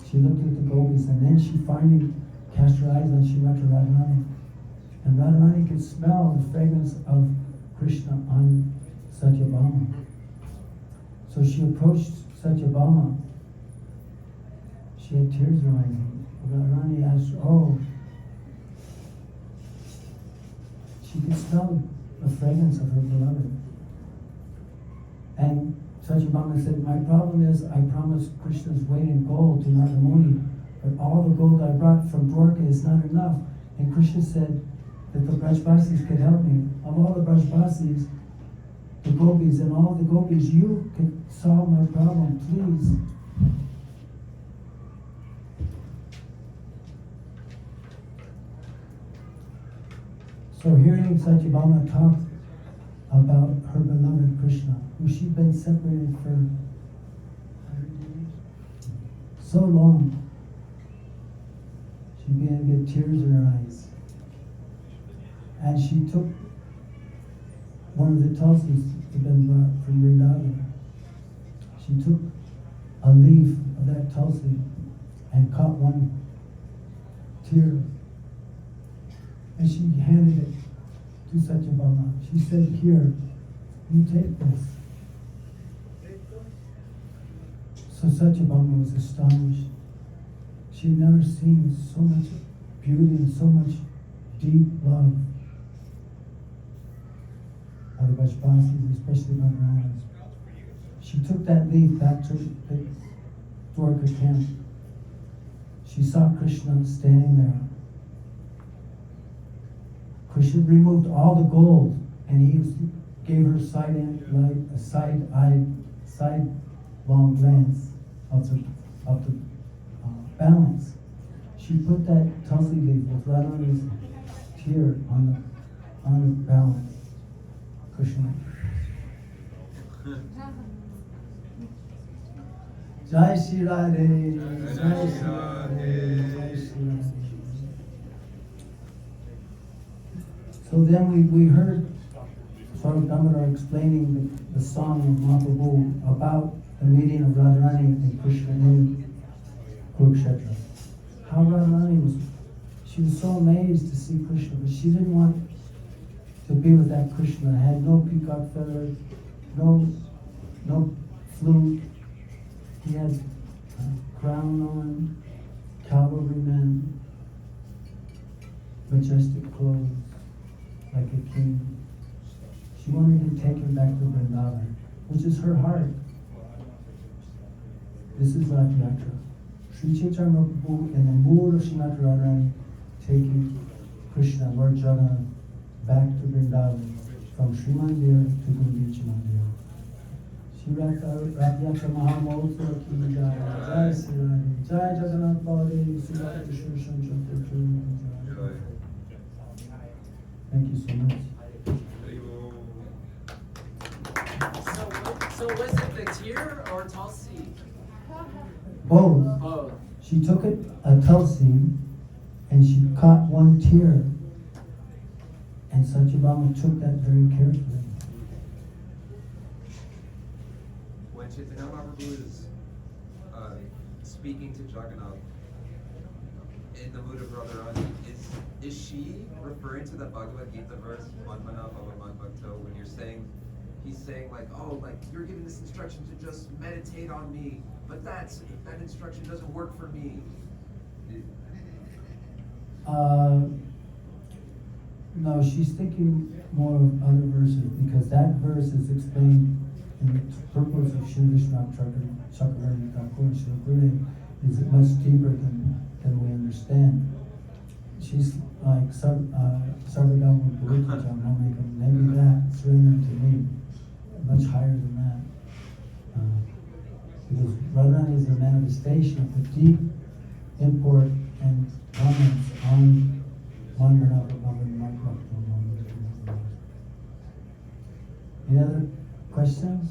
She looked at the gopis, and then she finally cast her eyes on Srimati Radharani. And Radharani could smell the fragrance of Krishna on Satyabhama. So she approached Satyabhama. She had tears in her eyes. Radharani asked, oh, she could smell the fragrance of her beloved. And Satyabhama said, my problem is I promised Krishna's weight in gold to Narada Muni, but all the gold I brought from Dwarka is not enough. And Krishna said that the Brajbasis could help me. Of all the Brajbasis, the gopis, and all the gopis, you could solve my problem, please. So hearing Satyabhama talk about her beloved Krishna, who she'd been separated for so long, she began to get tears in her eyes. And she took one of the tulsis that had been brought from Vrindavan. She took a leaf of that tulsi and caught one tear. And she handed it to Satyabhama. She said, here, you take this. So Satyabhama was astonished. She had never seen so much beauty and so much deep love of the Brajbasis, especially Radharani. She took that leaf back to the Dwarka camp. She saw Krishna standing there. Krishna removed all the gold and he gave her sidelong glance of the balance. She put that tulsi leaf with Radharani's tear on the balance. Krishna. Jai Shri Radhe, Jai Shri Radhe, Jai Shri Radhe. So then we heard Swami Damodar explaining the song of Mahaprabhu about the meeting of Radharani and Krishna in Kurukshetra. How Radharani she was so amazed to see Krishna, but she didn't want to be with that Krishna. Had no peacock feathers, no flute. He had a crown on, cavalrymen, majestic clothes, like a king. She wanted to take him back to Vrindavan, which is her heart. This is Rath Yatra. Sri Chaitanya Prabhu, in the mood of Srimati Radharani, taking Krishna, Lord Jagannath, back to Vrindavan, from Sri Mandir to Gundicha Mandir. Shri Rath Yatra Mahamotsav ki jai, Jai Sri Radhe, Jai Jagannath Baladev, Sri Radha Krishna Sankirtan Jai. Thank you so much. So was it the tear or tulsi? Both. Both. She took a tulsi and she caught one tear, and Satyabhama took that very carefully. When Chaitanya Mahaprabhu is speaking to Jagannath in the mood of Radharani, is she referring to the Bhagavad Gita verse Manmana Bhavaman Bhakto, when he's saying like, oh, like you're giving this instruction to just meditate on me, but that instruction doesn't work for me. No, she's thinking more of other verses, because that verse is explained in the purpose of Shri Vishnu Chakravarti Thakur and Shri Gurudev is much deeper than we understand. She's like Sarvadama Purita maybe that, surrender to me, much higher than that. Because Radharani is a manifestation of the deep import and comments on Any other questions?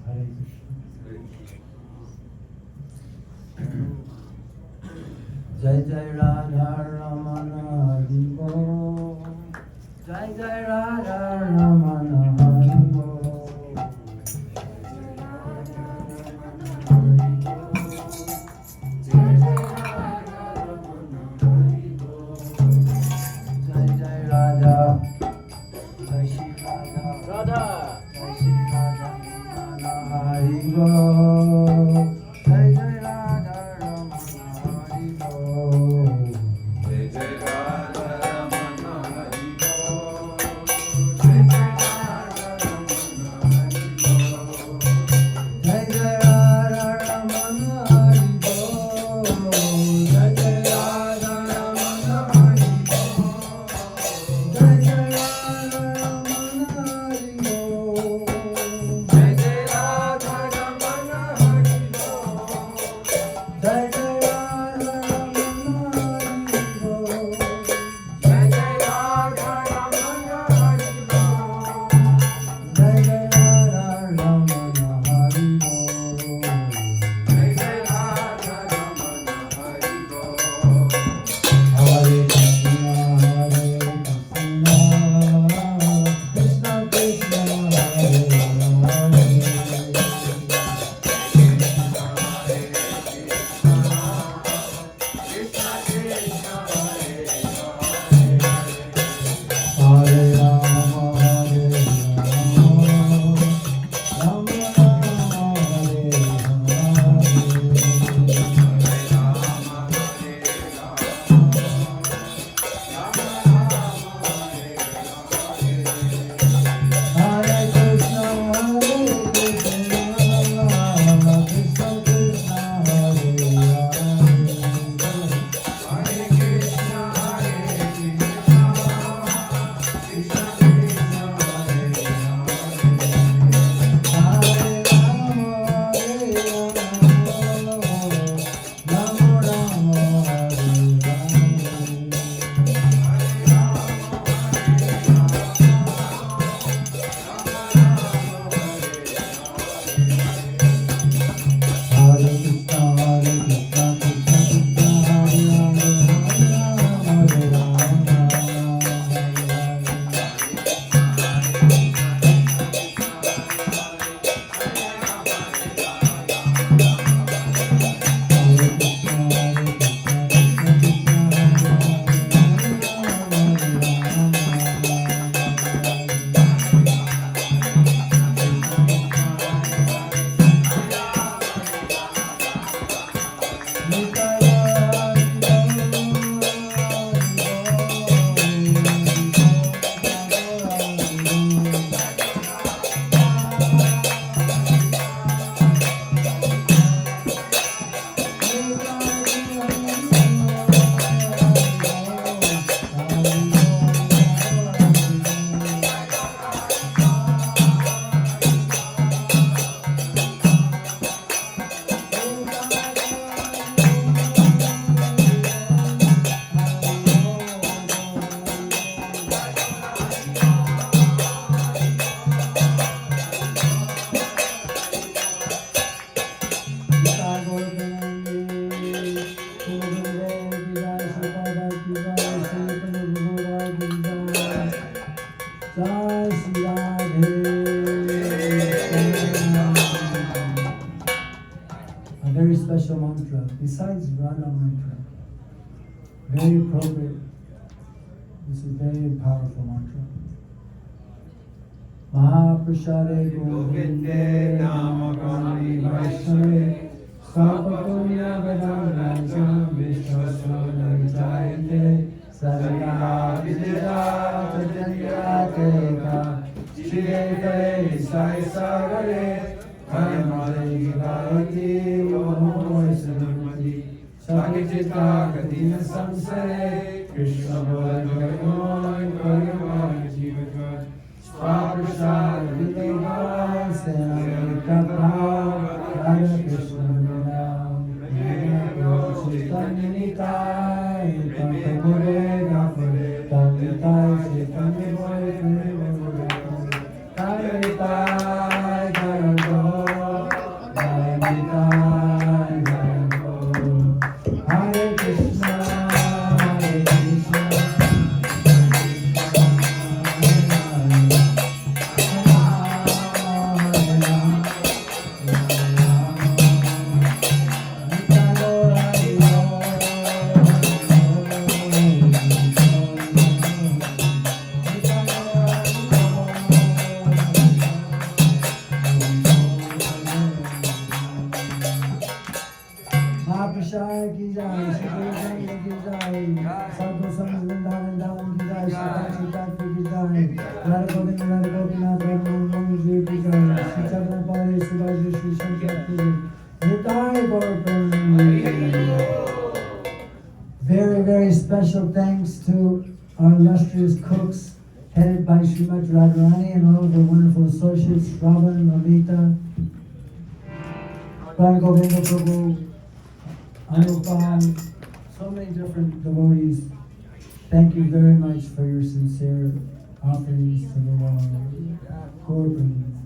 Hare Krishna. Jai Jai Radha Ramana Hari Bo. Jai Jai Radha Ramana Hari Bo. Shri Radhe. A very special mantra, besides Radha mantra. Very appropriate. This is very powerful mantra. Mahaprasade Govinde Namakani Vaishnave Svapapunya Vedanaja Vishwaswana Vijayate Sarga Vijaya Tajanya Teka Shri Sai Sagare Karamade Gayati Om Sarvati Sakachita Katina Samsare Krishna Bhagavan Bhagavan Jivakat Swaprasad Videva Senamika Bhava Radha Krishna Vina Chaitanya Nitai Pampamure Gafare Tamitai Chaitanya Boy Tamitai Karanto Tamitai Karanto Hare Krishna Hare Krishna Mahaprasad ki jai, Shri Krishna ki jai, Sadhu Sangh Vrindavan Dhaman ki jai, Shri Tirthapada ki jai, Radha Govinda Radha Gopinath Radha Mohan ki jai, Shri Sajjan Pare Subhaji Shri Shankar ki jai, Nitai Gaur Premanandi. Very, very special thanks to our illustrious cooks, headed by Srimati Radharani and all of the wonderful associates, Shravan, Lalita, Radha Govinda Prabhu, Anupam, so many different devotees. Thank you very much for your sincere offerings to the Lord. Gaur Premanandi.